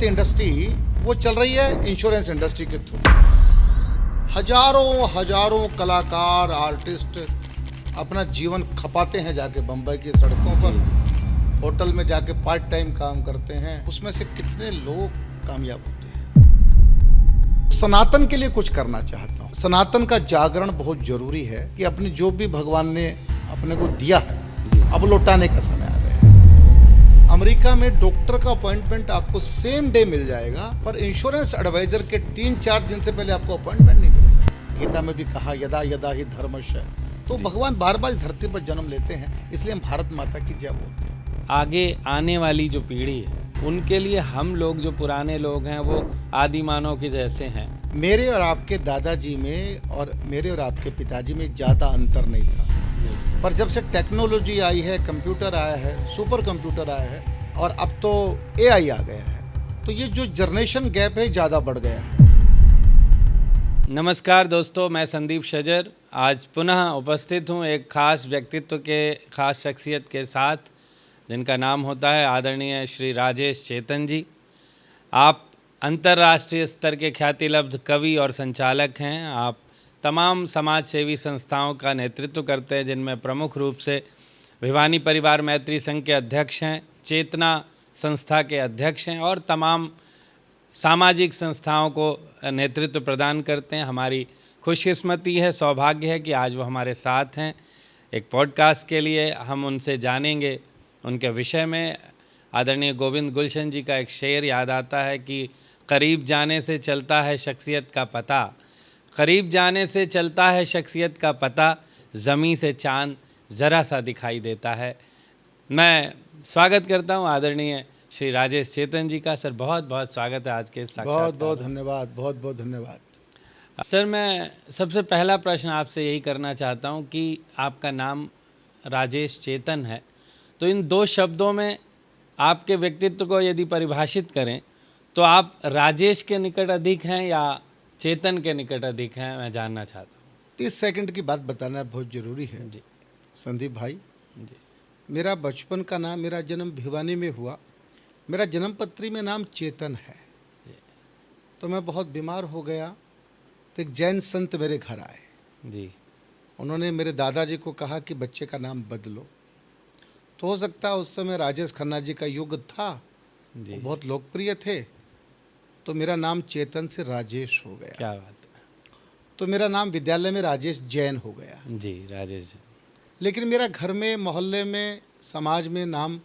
भारतीय इंडस्ट्री वो चल रही है इंश्योरेंस इंडस्ट्री के थ्रू। हजारों कलाकार आर्टिस्ट अपना जीवन खपाते हैं जाके बम्बई की सड़कों पर, होटल में जाके पार्ट टाइम काम करते हैं। उसमें से कितने लोग कामयाब होते हैं। सनातन के लिए कुछ करना चाहता हूँ। सनातन का जागरण बहुत जरूरी है कि अपनी जो भी भगवान ने अपने को दिया है अब लौटाने का समय आ गया है। अमेरिका में डॉक्टर का अपॉइंटमेंट आपको सेम डे मिल जाएगा, पर इंश्योरेंस एडवाइजर के 3-4 दिन से पहले आपको अपॉइंटमेंट नहीं मिलेगा। गीता में भी कहा यदा यदा ही धर्मस्य। तो भगवान बार बार इस धरती पर जन्म लेते हैं, इसलिए हम भारत माता की जय बोलते हैं। आगे आने वाली जो पीढ़ी है उनके लिए हम लोग जो पुराने लोग हैं वो आदि मानव के जैसे हैं। मेरे और आपके दादाजी में और मेरे और आपके पिताजी में ज़्यादा अंतर नहीं था, पर जब से टेक्नोलॉजी आई है, कंप्यूटर आया है, सुपर कंप्यूटर आया है और अब तो एआई आ गया है, तो ये जो जनरेशन गैप है ज़्यादा बढ़ गया है। नमस्कार दोस्तों, मैं संदीप शजर आज पुनः उपस्थित हूँ एक खास व्यक्तित्व के खास शख्सियत के साथ, जिनका नाम होता है आदरणीय श्री राजेश चेतन जी। आप अंतर्राष्ट्रीय स्तर के ख्यातिलब्ध कवि और संचालक हैं। आप तमाम समाज सेवी संस्थाओं का नेतृत्व करते हैं, जिनमें प्रमुख रूप से भिवानी परिवार मैत्री संघ के अध्यक्ष हैं, चेतना संस्था के अध्यक्ष हैं और तमाम सामाजिक संस्थाओं को नेतृत्व प्रदान करते हैं। हमारी खुशकिस्मती है, सौभाग्य है कि आज वो हमारे साथ हैं। एक पॉडकास्ट के लिए हम उनसे जानेंगे उनके विषय में। आदरणीय गोविंद गुलशन जी का एक शेर याद आता है कि करीब जाने से चलता है शख्सियत का पता, करीब जाने से चलता है शख्सियत का पता, ज़मीं से चाँद ज़रा सा दिखाई देता है। मैं स्वागत करता हूँ आदरणीय श्री राजेश चेतन जी का। सर बहुत बहुत स्वागत है आज के साक्षात्कार। बहुत बहुत धन्यवाद, बहुत बहुत धन्यवाद। सर मैं सबसे पहला प्रश्न आपसे यही करना चाहता हूँ कि आपका नाम राजेश चेतन है, तो इन दो शब्दों में आपके व्यक्तित्व को यदि परिभाषित करें तो आप राजेश के निकट अधिक हैं या चेतन के निकट अधिक हैं, मैं जानना चाहता हूँ। 30 सेकंड की बात बताना बहुत ज़रूरी है जी संदीप भाई। जी। मेरा बचपन का नाम, मेरा जन्म भिवानी में हुआ, मेरा जन्म पत्री में नाम चेतन है। तो मैं बहुत बीमार हो गया तो एक जैन संत मेरे घर आए जी। उन्होंने मेरे दादाजी को कहा कि बच्चे का नाम बदलो। तो हो सकता है उस समय राजेश खन्ना जी का युग था, जी। वो बहुत लोकप्रिय थे, तो मेरा नाम चेतन से राजेश हो गया। क्या बात है। तो मेरा नाम विद्यालय में राजेश जैन हो गया। जी राजेश जी। लेकिन मेरा घर में, मोहल्ले में, समाज में नाम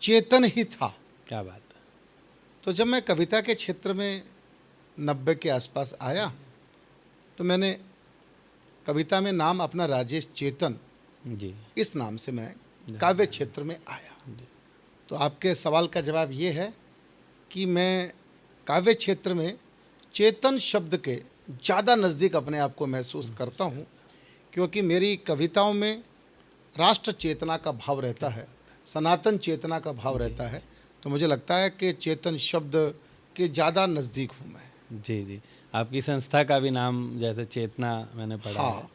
चेतन ही था। क्या बात है। तो जब मैं कविता के क्षेत्र में 90 के आसपास आया तो मैंने कविता में नाम अपना राजेश चेतन, जी इस नाम से मैं काव्य क्षेत्र में आया। तो आपके सवाल का जवाब ये है कि मैं काव्य क्षेत्र में चेतन शब्द के ज़्यादा नज़दीक अपने आप को महसूस करता हूँ, क्योंकि मेरी कविताओं में राष्ट्र चेतना का भाव रहता है, सनातन चेतना का भाव रहता है। तो मुझे लगता है कि चेतन शब्द के ज़्यादा नज़दीक हूँ मैं। जी जी। आपकी संस्था का भी नाम जैसे चेतना मैंने पढ़ा है। हाँ,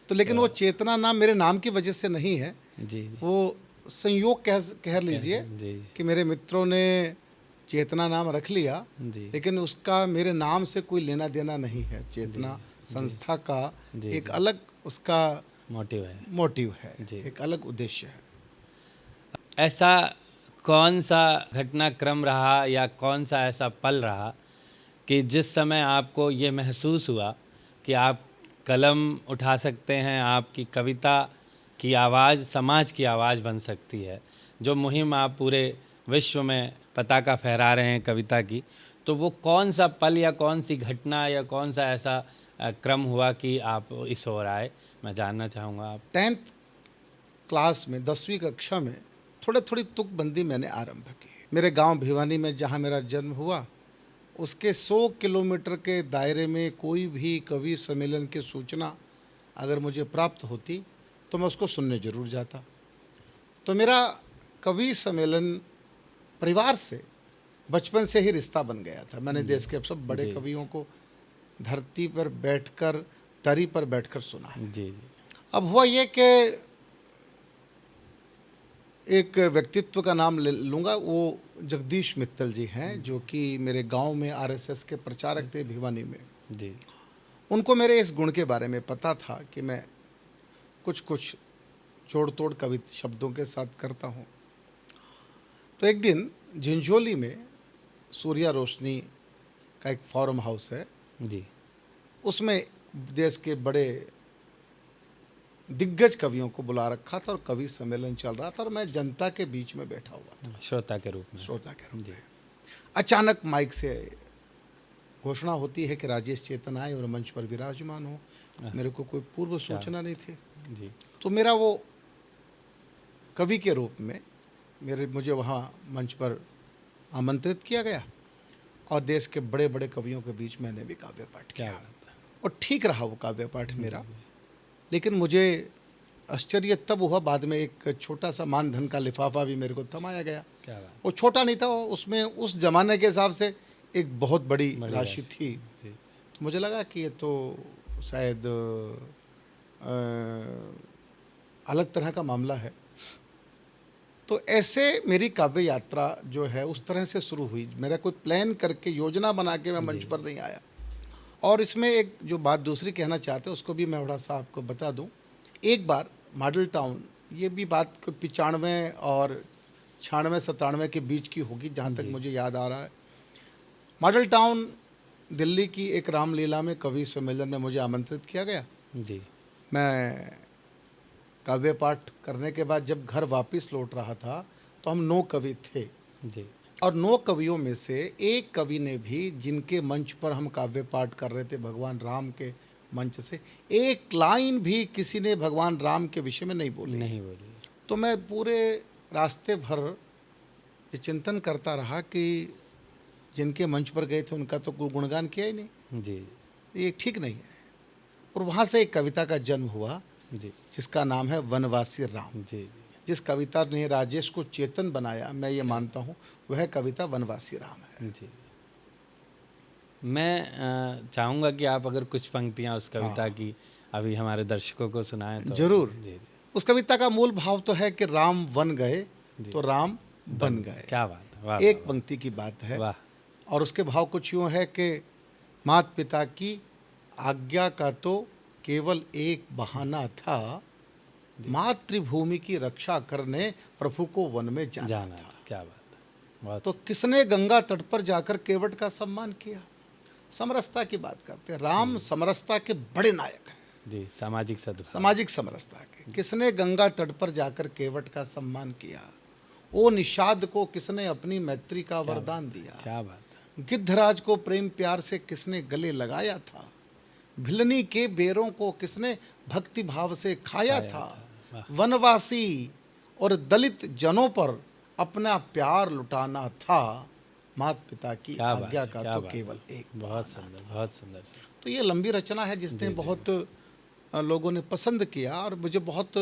तो लेकिन वो चेतना नाम मेरे नाम की वजह से नहीं है, जी वो संयोग कह लीजिए जी कि मेरे मित्रों ने चेतना नाम रख लिया, जी। लेकिन उसका मेरे नाम से कोई लेना देना नहीं है। चेतना संस्था का एक अलग उसका मोटिव है। मोटिव है, जी। एक अलग उद्देश्य है। ऐसा कौन सा घटनाक्रम रहा या कौन सा ऐसा पल रहा कि जिस समय आपको ये महसूस हुआ कि आप कलम उठा सकते हैं, आपकी कविता की आवाज़ समाज की आवाज़ बन सकती है, जो मुहिम आप पूरे विश्व में पताका फहरा रहे हैं कविता की, तो वो कौन सा पल या कौन सी घटना या कौन सा ऐसा क्रम हुआ कि आप इस ओर आए, मैं जानना चाहूँगा। आप 10th क्लास में 10वीं कक्षा में थोड़ी तुकबंदी मैंने आरंभ की। मेरे गांव भिवानी में जहां मेरा जन्म हुआ, उसके 100 किलोमीटर के दायरे में कोई भी कवि सम्मेलन की सूचना अगर मुझे प्राप्त होती तो मैं उसको सुनने जरूर जाता। तो मेरा कवि सम्मेलन परिवार से बचपन से ही रिश्ता बन गया था। मैंने देश के सब बड़े कवियों को धरती पर बैठकर, तरी पर बैठकर सुना है। जी जी। अब हुआ ये कि एक व्यक्तित्व का नाम ले लूँगा, वो जगदीश मित्तल जी हैं, जो कि मेरे गांव में आरएसएस के प्रचारक थे भिवानी में। जी उनको मेरे इस गुण के बारे में पता था कि मैं कुछ कुछ जोड़ तोड़ कविता शब्दों के साथ करता हूँ। तो एक दिन झिंझोली में सूर्या रोशनी का एक फार्म हाउस है, जी उसमें देश के बड़े दिग्गज कवियों को बुला रखा था और कवि सम्मेलन चल रहा था और मैं जनता के बीच में बैठा हुआ था, श्रोता के रूप में। श्रोता के रूप जी में। अचानक माइक से घोषणा होती है कि राजेश चेतन आए और मंच पर विराजमान हो। मेरे को कोई पूर्व सूचना नहीं थी, जी तो मेरा वो कवि के रूप में मुझे वहाँ मंच पर आमंत्रित किया गया और देश के बड़े बड़े कवियों के बीच मैंने भी काव्य पाठ क्या किया बात है। और ठीक रहा वो काव्य पाठ मेरा। लेकिन मुझे आश्चर्य तब हुआ, बाद में एक छोटा सा मानधन का लिफाफा भी मेरे को थमाया गया। क्या बात वो छोटा नहीं था, उसमें उस जमाने के हिसाब से एक बहुत बड़ी राशि थी। जी तो मुझे लगा कि ये तो शायद अलग तरह का मामला है। तो ऐसे मेरी काव्य यात्रा जो है उस तरह से शुरू हुई। मेरा कोई प्लान करके योजना बना के मैं मंच पर नहीं आया। और इसमें एक जो बात दूसरी कहना चाहते हैं उसको भी मैं थोड़ा सा आपको बता दूं। एक बार मॉडल टाउन, ये भी बात 95 और 96-97 के बीच की होगी जहाँ तक मुझे याद आ रहा है। मॉडल टाउन दिल्ली की एक रामलीला में कवि सम्मेलन में मुझे आमंत्रित किया गया। जी मैं काव्य पाठ करने के बाद जब घर वापस लौट रहा था तो हम 9 कवि थे जी और 9 कवियों में से एक कवि ने भी, जिनके मंच पर हम काव्य पाठ कर रहे थे भगवान राम के मंच से, एक लाइन भी किसी ने भगवान राम के विषय में नहीं बोली। तो मैं पूरे रास्ते भर ये चिंतन करता रहा कि जिनके मंच पर गए थे उनका तो कोई गुणगान किया ही नहीं। जी ये ठीक नहीं है। और वहाँ से एक कविता का जन्म हुआ जी जिसका नाम है वनवासी राम। जी जिस कविता ने राजेश को चेतन बनाया, मैं ये मानता हूँ, वह कविता वनवासी राम है। जी मैं चाहूँगा कि आप अगर कुछ पंक्तियाँ उस कविता की अभी हमारे दर्शकों को सुनाएं तो। जरूर। जी उस कविता का मूल भाव तो है कि राम वन गए तो राम बन गए। क्या बात है, वाह एक पंक्ति की बात है। वाह। और उसके भाव कुछ यूँ है कि माता पिता की आज्ञा का तो केवल एक बहाना था, मातृभूमि की रक्षा करने प्रभु को वन में जाना था। क्या बात है, बहुत। तो किसने गंगा तट पर जाकर केवट का सम्मान किया। समरसता की बात करते हैं, राम समरसता के बड़े नायक हैं। जी सामाजिक सद्भाव, सामाजिक समरसता के। किसने गंगा तट पर जाकर केवट का सम्मान किया, ओ निषाद को किसने अपनी मैत्री का वरदान दिया। क्या बात है। गिद्धराज को प्रेम प्यार से किसने गले लगाया था, भिलनी के बेरों को किसने भक्ति भाव से खाया था। वनवासी और दलित जनों पर अपना प्यार लुटाना था, माता पिता की आज्ञा का तो केवल एक। बहुत सुंदर, बहुत सुंदर। तो ये लंबी रचना है जिसने बहुत लोगों ने पसंद किया और मुझे बहुत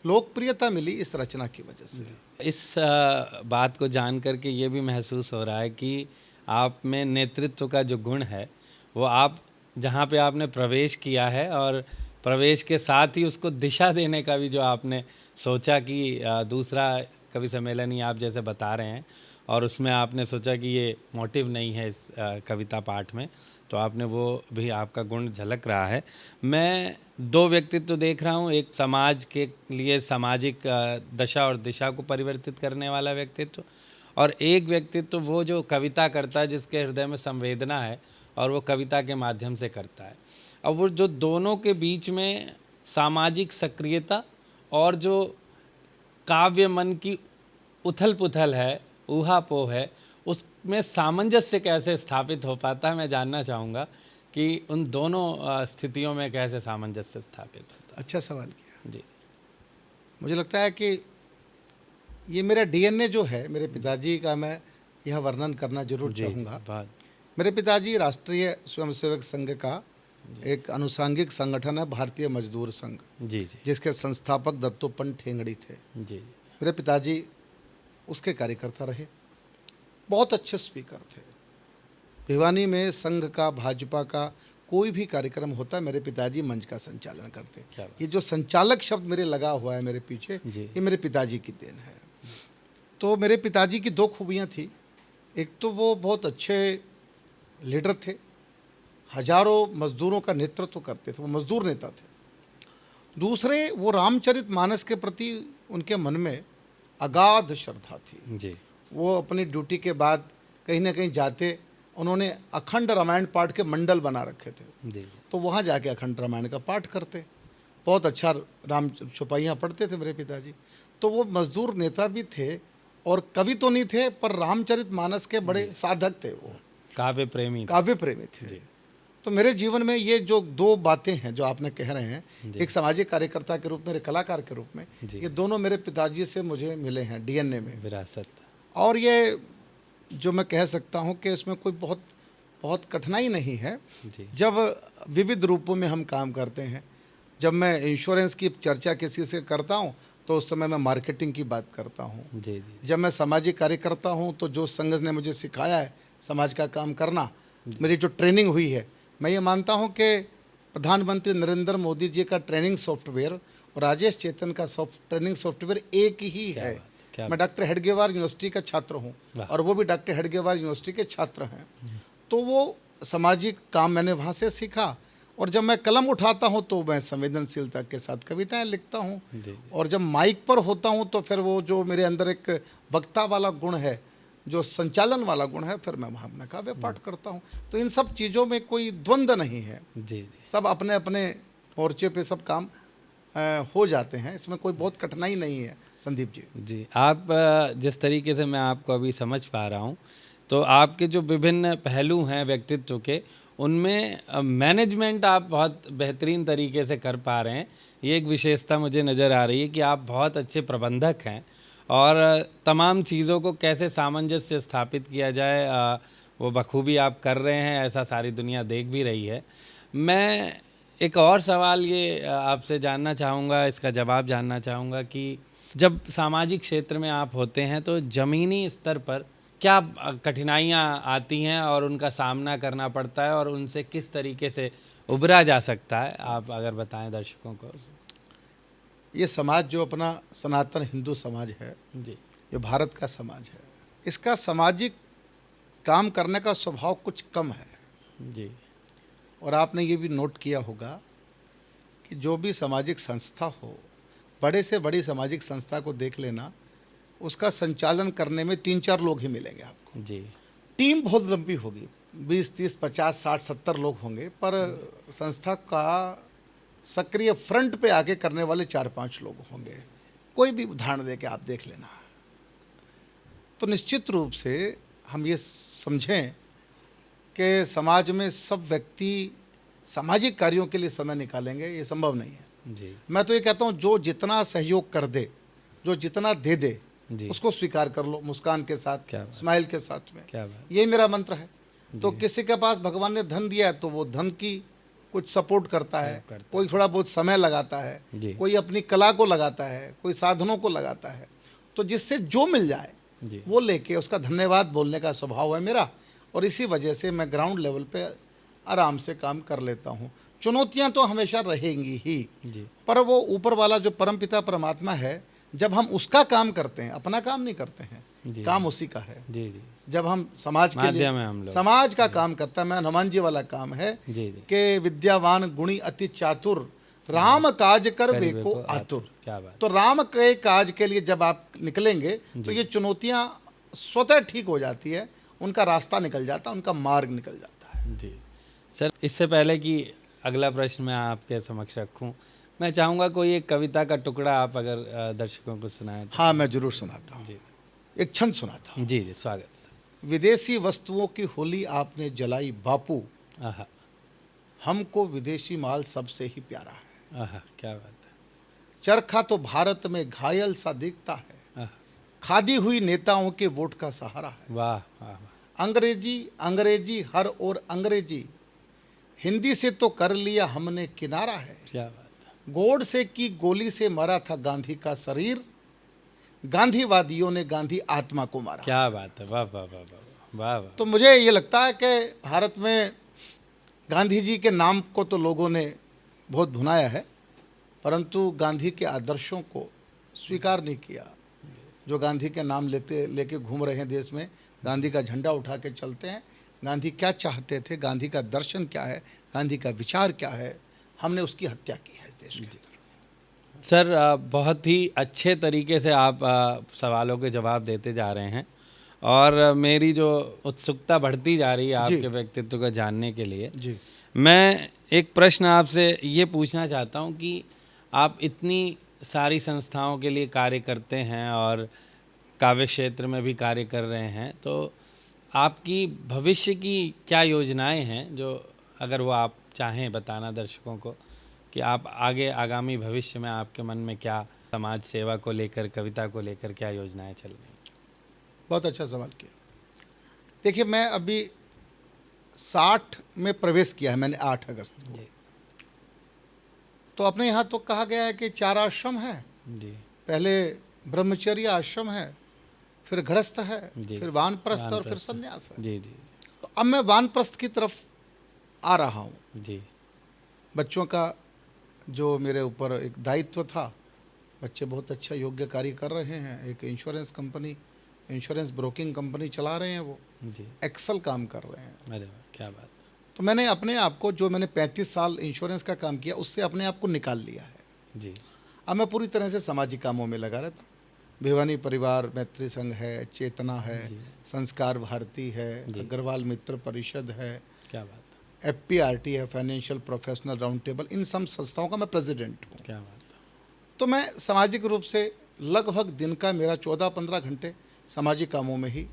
लोकप्रियता मिली इस रचना की वजह से। इस बात को जान करके ये भी महसूस हो रहा है कि आप में नेतृत्व का जो गुण है वो आप जहाँ पे आपने प्रवेश किया है और प्रवेश के साथ ही उसको दिशा देने का भी जो आपने सोचा कि दूसरा कवि सम्मेलन ही आप जैसे बता रहे हैं और उसमें आपने सोचा कि ये मोटिव नहीं है इस कविता पाठ में, तो आपने वो भी आपका गुण झलक रहा है। मैं 2 व्यक्तित्व देख रहा हूँ, एक समाज के लिए सामाजिक दशा और दिशा को परिवर्तित करने वाला व्यक्तित्व और एक व्यक्तित्व वो जो कविता करता है जिसके हृदय में संवेदना है और वो कविता के माध्यम से करता है। अब वो जो दोनों के बीच में सामाजिक सक्रियता और जो काव्य मन की उथल पुथल है, ऊहापोह है, उसमें सामंजस्य कैसे स्थापित हो पाता है, मैं जानना चाहूँगा कि उन दोनों स्थितियों में कैसे सामंजस्य स्थापित होता है। अच्छा सवाल किया जी। मुझे लगता है कि ये मेरा डीएनए जो है, मेरे पिताजी का मैं यह वर्णन करना जरूर चाहूँगा। मेरे पिताजी राष्ट्रीय स्वयंसेवक संघ का एक अनुसांगिक संगठन है भारतीय मजदूर संघ, जी जी, जिसके संस्थापक दत्तोपंत ठेंगड़ी थे। जी। मेरे पिताजी उसके कार्यकर्ता रहे, बहुत अच्छे स्पीकर थे। भिवानी में संघ का, भाजपा का कोई भी कार्यक्रम होता है, मेरे पिताजी मंच का संचालन करते। ये जो संचालक शब्द मेरे लगा हुआ है मेरे पीछे, ये मेरे पिताजी की देन है। तो मेरे पिताजी की दो खूबियाँ थी। एक तो वो बहुत अच्छे लीडर थे, हजारों मजदूरों का नेतृत्व करते थे, वो मजदूर नेता थे। दूसरे, वो रामचरितमानस के प्रति उनके मन में अगाध श्रद्धा थी। जी वो अपनी ड्यूटी के बाद कहीं ना कहीं जाते, उन्होंने अखंड रामायण पाठ के मंडल बना रखे थे, जी तो वहाँ जाके अखंड रामायण का पाठ करते। बहुत अच्छा राम चौपाइयाँ पढ़ते थे मेरे पिताजी। तो वो मजदूर नेता भी थे और कवि तो नहीं थे, पर रामचरितमानस के बड़े साधक थे, वो काव्य प्रेमी थे। काव्य प्रेमी थे। जी तो मेरे जीवन में ये जो दो बातें हैं जो आपने कह रहे हैं, जी। एक सामाजिक कार्यकर्ता के रूप में, एक कलाकार के रूप में, जी। ये दोनों मेरे पिताजी से मुझे मिले हैं डीएनए में। विरासत। और ये जो मैं कह सकता हूँ कि इसमें कोई बहुत बहुत कठिनाई नहीं है। जी जब विविध रूपों में हम काम करते हैं, जब मैं इंश्योरेंस की चर्चा किसी से करता हूँ तो उस समय मैं मार्केटिंग की बात करता हूँ। जी जी जब मैं सामाजिक कार्यकर्ता हूँ तो जो संघ ने मुझे सिखाया है समाज का काम करना, मेरी जो ट्रेनिंग हुई है, मैं ये मानता हूँ कि प्रधानमंत्री नरेंद्र मोदी जी का ट्रेनिंग सॉफ्टवेयर और राजेश चेतन का ट्रेनिंग सॉफ्टवेयर एक ही है। क्या मैं डॉक्टर हेडगेवार यूनिवर्सिटी का छात्र हूँ और वो भी डॉक्टर हेडगेवार यूनिवर्सिटी के छात्र हैं। तो वो सामाजिक काम मैंने वहाँ से सीखा। और जब मैं कलम उठाता हूँ तो मैं संवेदनशीलता के साथ कविताएं लिखता हूँ, जी और जब माइक पर होता हूँ तो फिर वो जो मेरे अंदर एक वक्ता वाला गुण है, जो संचालन वाला गुण है, फिर मैं वहाँ अपना काव्य पाठ करता हूँ। तो इन सब चीज़ों में कोई द्वंद्व नहीं है, जी जी सब अपने अपने मोर्चे पे सब काम हो जाते हैं, इसमें कोई बहुत कठिनाई नहीं है संदीप जी। जी। आप जिस तरीके से मैं आपको अभी समझ पा रहा हूँ, तो आपके जो विभिन्न पहलू हैं व्यक्तित्व के, उनमें मैनेजमेंट आप बहुत बेहतरीन तरीके से कर पा रहे हैं। ये एक विशेषता मुझे नज़र आ रही है कि आप बहुत अच्छे प्रबंधक हैं और तमाम चीज़ों को कैसे सामंजस्य स्थापित किया जाए वो बखूबी आप कर रहे हैं, ऐसा सारी दुनिया देख भी रही है। मैं एक और सवाल ये आपसे जानना चाहूँगा, इसका जवाब जानना चाहूँगा कि जब सामाजिक क्षेत्र में आप होते हैं तो ज़मीनी स्तर पर क्या कठिनाइयाँ आती हैं और उनका सामना करना पड़ता है और उनसे किस तरीके से उबरा जा सकता है, आप अगर बताएं दर्शकों को। ये समाज जो अपना सनातन हिंदू समाज है, जी ये भारत का समाज है, इसका सामाजिक काम करने का स्वभाव कुछ कम है। जी और आपने ये भी नोट किया होगा कि जो भी सामाजिक संस्था हो, बड़े से बड़ी सामाजिक संस्था को देख लेना, उसका संचालन करने में 3-4 लोग ही मिलेंगे आपको। जी टीम बहुत लंबी होगी, 20, 30, 50, 60, 70 लोग होंगे, पर संस्था का सक्रिय फ्रंट पे आगे करने वाले 4-5 लोग होंगे। कोई भी उदाहरण दे के आप देख लेना। तो निश्चित रूप से हम ये समझें कि समाज में सब व्यक्ति सामाजिक कार्यों के लिए समय निकालेंगे, ये संभव नहीं है। जी मैं तो ये कहता हूँ, जो जितना सहयोग कर दे, जो जितना दे दे, जी उसको स्वीकार कर लो, मुस्कान के साथ, क्या बात। स्माइल के साथ में। क्या बात। यही मेरा मंत्र है। तो किसी के पास भगवान ने धन दिया है तो वो धन की कुछ सपोर्ट करता है, कोई थोड़ा बहुत समय लगाता है, जी कोई अपनी कला को लगाता है, कोई साधनों को लगाता है। तो जिससे जो मिल जाए जी वो लेके उसका धन्यवाद बोलने का स्वभाव है मेरा, और इसी वजह से मैं ग्राउंड लेवल पे आराम से काम कर लेता हूँ। चुनौतियाँ तो हमेशा रहेंगी ही, जी पर वो ऊपर वाला जो परमपिता परमात्मा है, जब हम उसका काम करते हैं, अपना काम नहीं करते हैं, जी काम उसी का है। जी जी जब हम समाज के लिए, माध्यम है हम लोग। समाज का काम करता है, मैं हनुमान जी वाला काम है जी जी कि विद्यावान गुणी अति चातुर, राम काज कर करिबे बेको को आतुर। क्या बात। तो राम के काज के लिए जब आप निकलेंगे तो ये चुनौतियां स्वतः ठीक हो जाती है, उनका रास्ता निकल जाता है, उनका मार्ग निकल जाता है। जी सर, इससे पहले कि अगला प्रश्न मैं आपके समक्ष रखूं, मैं चाहूँगा कोई एक कविता का टुकड़ा आप अगर दर्शकों को सुनाएं तो। हाँ, मैं जरूर सुनाता हूँ। जी एक छंद सुनाता हूँ। जी जी स्वागत सर। विदेशी वस्तुओं की होली आपने जलाई बापू, आहा हमको विदेशी माल सबसे ही प्यारा है। आहा क्या बात चरखा तो भारत में घायल सा दिखता है, है। आहा खादी हुई नेताओं के वोट का सहारा है। वाह वाह वाह। अंग्रेजी अंग्रेजी हर ओर अंग्रेजी, हिंदी से तो कर लिया हमने किनारा है। क्या बात है। गोडसे की गोली से मरा था गांधी का शरीर, गांधीवादियों ने गांधी आत्मा को मारा। क्या बात है। वाह वाह वाह वाह वाह वाह। तो मुझे ये लगता है कि भारत में गांधी जी के नाम को तो लोगों ने बहुत भुनाया है, परंतु गांधी के आदर्शों को स्वीकार नहीं किया। जो गांधी के नाम लेके घूम रहे हैं देश में, गांधी का झंडा उठा के चलते हैं। गांधी क्या चाहते थे, गांधी का दर्शन क्या है, गांधी का विचार क्या है, हमने उसकी हत्या की है इस देश के अंदर। सर बहुत ही अच्छे तरीके से आप सवालों के जवाब देते जा रहे हैं और मेरी जो उत्सुकता बढ़ती जा रही है आपके व्यक्तित्व को जानने के लिए। जी। मैं एक प्रश्न आपसे ये पूछना चाहता हूँ कि आप इतनी सारी संस्थाओं के लिए कार्य करते हैं और काव्य क्षेत्र में भी कार्य कर रहे हैं, तो आपकी भविष्य की क्या योजनाएं हैं, जो अगर वो आप चाहें बताना दर्शकों को कि आप आगे आगामी भविष्य में आपके मन में क्या समाज सेवा को लेकर, कविता को लेकर क्या योजनाएं चल रही हैं? बहुत अच्छा सवाल किया। देखिए, मैं अभी 60 में प्रवेश किया है मैंने 8 अगस्त को। जी तो अपने यहाँ तो कहा गया है कि 4 आश्रम है। जी पहले ब्रह्मचर्य आश्रम है, फिर गृहस्थ है, जी। फिर वानप्रस्थ और फिर वानप्रस्थ। संन्यास है। जी जी तो अब मैं वानप्रस्थ की तरफ आ रहा हूँ। जी बच्चों का जो मेरे ऊपर एक दायित्व था, बच्चे बहुत अच्छा योग्य कार्य कर रहे हैं। एक insurance company, insurance broking company चला रहे हैं, वो जी। एक्सल काम कर रहे हैं। अरे वाह, क्या बात। तो मैंने अपने आप को, जो मैंने 35 साल इंश्योरेंस का काम किया, उससे अपने आप को निकाल लिया है। जी अब मैं पूरी तरह से सामाजिक कामों में लगा रहता हूँ। भिवानी परिवार मैत्री संघ है, चेतना है, जी। संस्कार भारती है, जी। अग्रवाल मित्र परिषद है, क्या बात FPRT है, फाइनेंशियल प्रोफेशनल राउंड टेबल, इन सब संस्थाओं का मैं प्रेसिडेंट हूँ। क्या बात तो मैं सामाजिक रूप से लगभग दिन का मेरा 14-15 घंटे सामाजिक कामों में ही।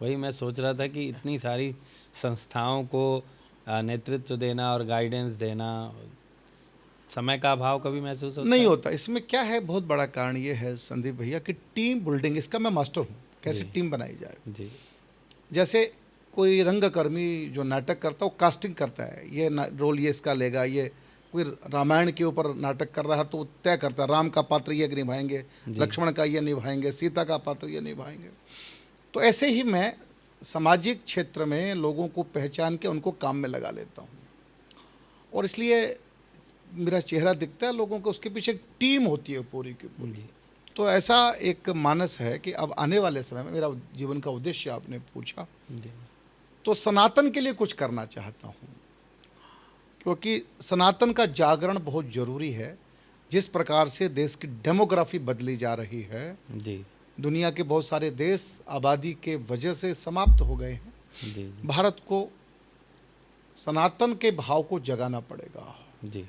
वही मैं सोच रहा था कि इतनी सारी संस्थाओं को नेतृत्व देना और गाइडेंस देना, समय का अभाव कभी महसूस होता नहीं है? होता। इसमें क्या है, बहुत बड़ा कारण ये है संदीप भैया कि टीम बिल्डिंग, इसका मैं मास्टर हूँ, कैसे जी। टीम बनाई जाए। जी जैसे कोई रंगकर्मी जो नाटक करता है, वो कास्टिंग करता है, ये रोल ये इसका लेगा। ये कोई रामायण के ऊपर नाटक कर रहा है तो वो तय करता है, राम का पात्र ये निभाएंगे, लक्ष्मण का ये निभाएंगे, सीता का पात्र ये निभाएंगे। तो ऐसे ही मैं सामाजिक क्षेत्र में लोगों को पहचान के उनको काम में लगा लेता हूँ, और इसलिए मेरा चेहरा दिखता है लोगों को, उसके पीछे एक टीम होती है पूरी की पूरी। जी तो ऐसा एक मानस है कि अब आने वाले समय में मेरा जीवन का उद्देश्य आपने पूछा, जी तो सनातन के लिए कुछ करना चाहता हूँ, क्योंकि सनातन का जागरण बहुत ज़रूरी है। जिस प्रकार से देश की डेमोग्राफी बदली जा रही है, जी दुनिया के बहुत सारे देश आबादी के वजह से समाप्त हो गए हैं। जी भारत को सनातन के भाव को जगाना पड़ेगा। जी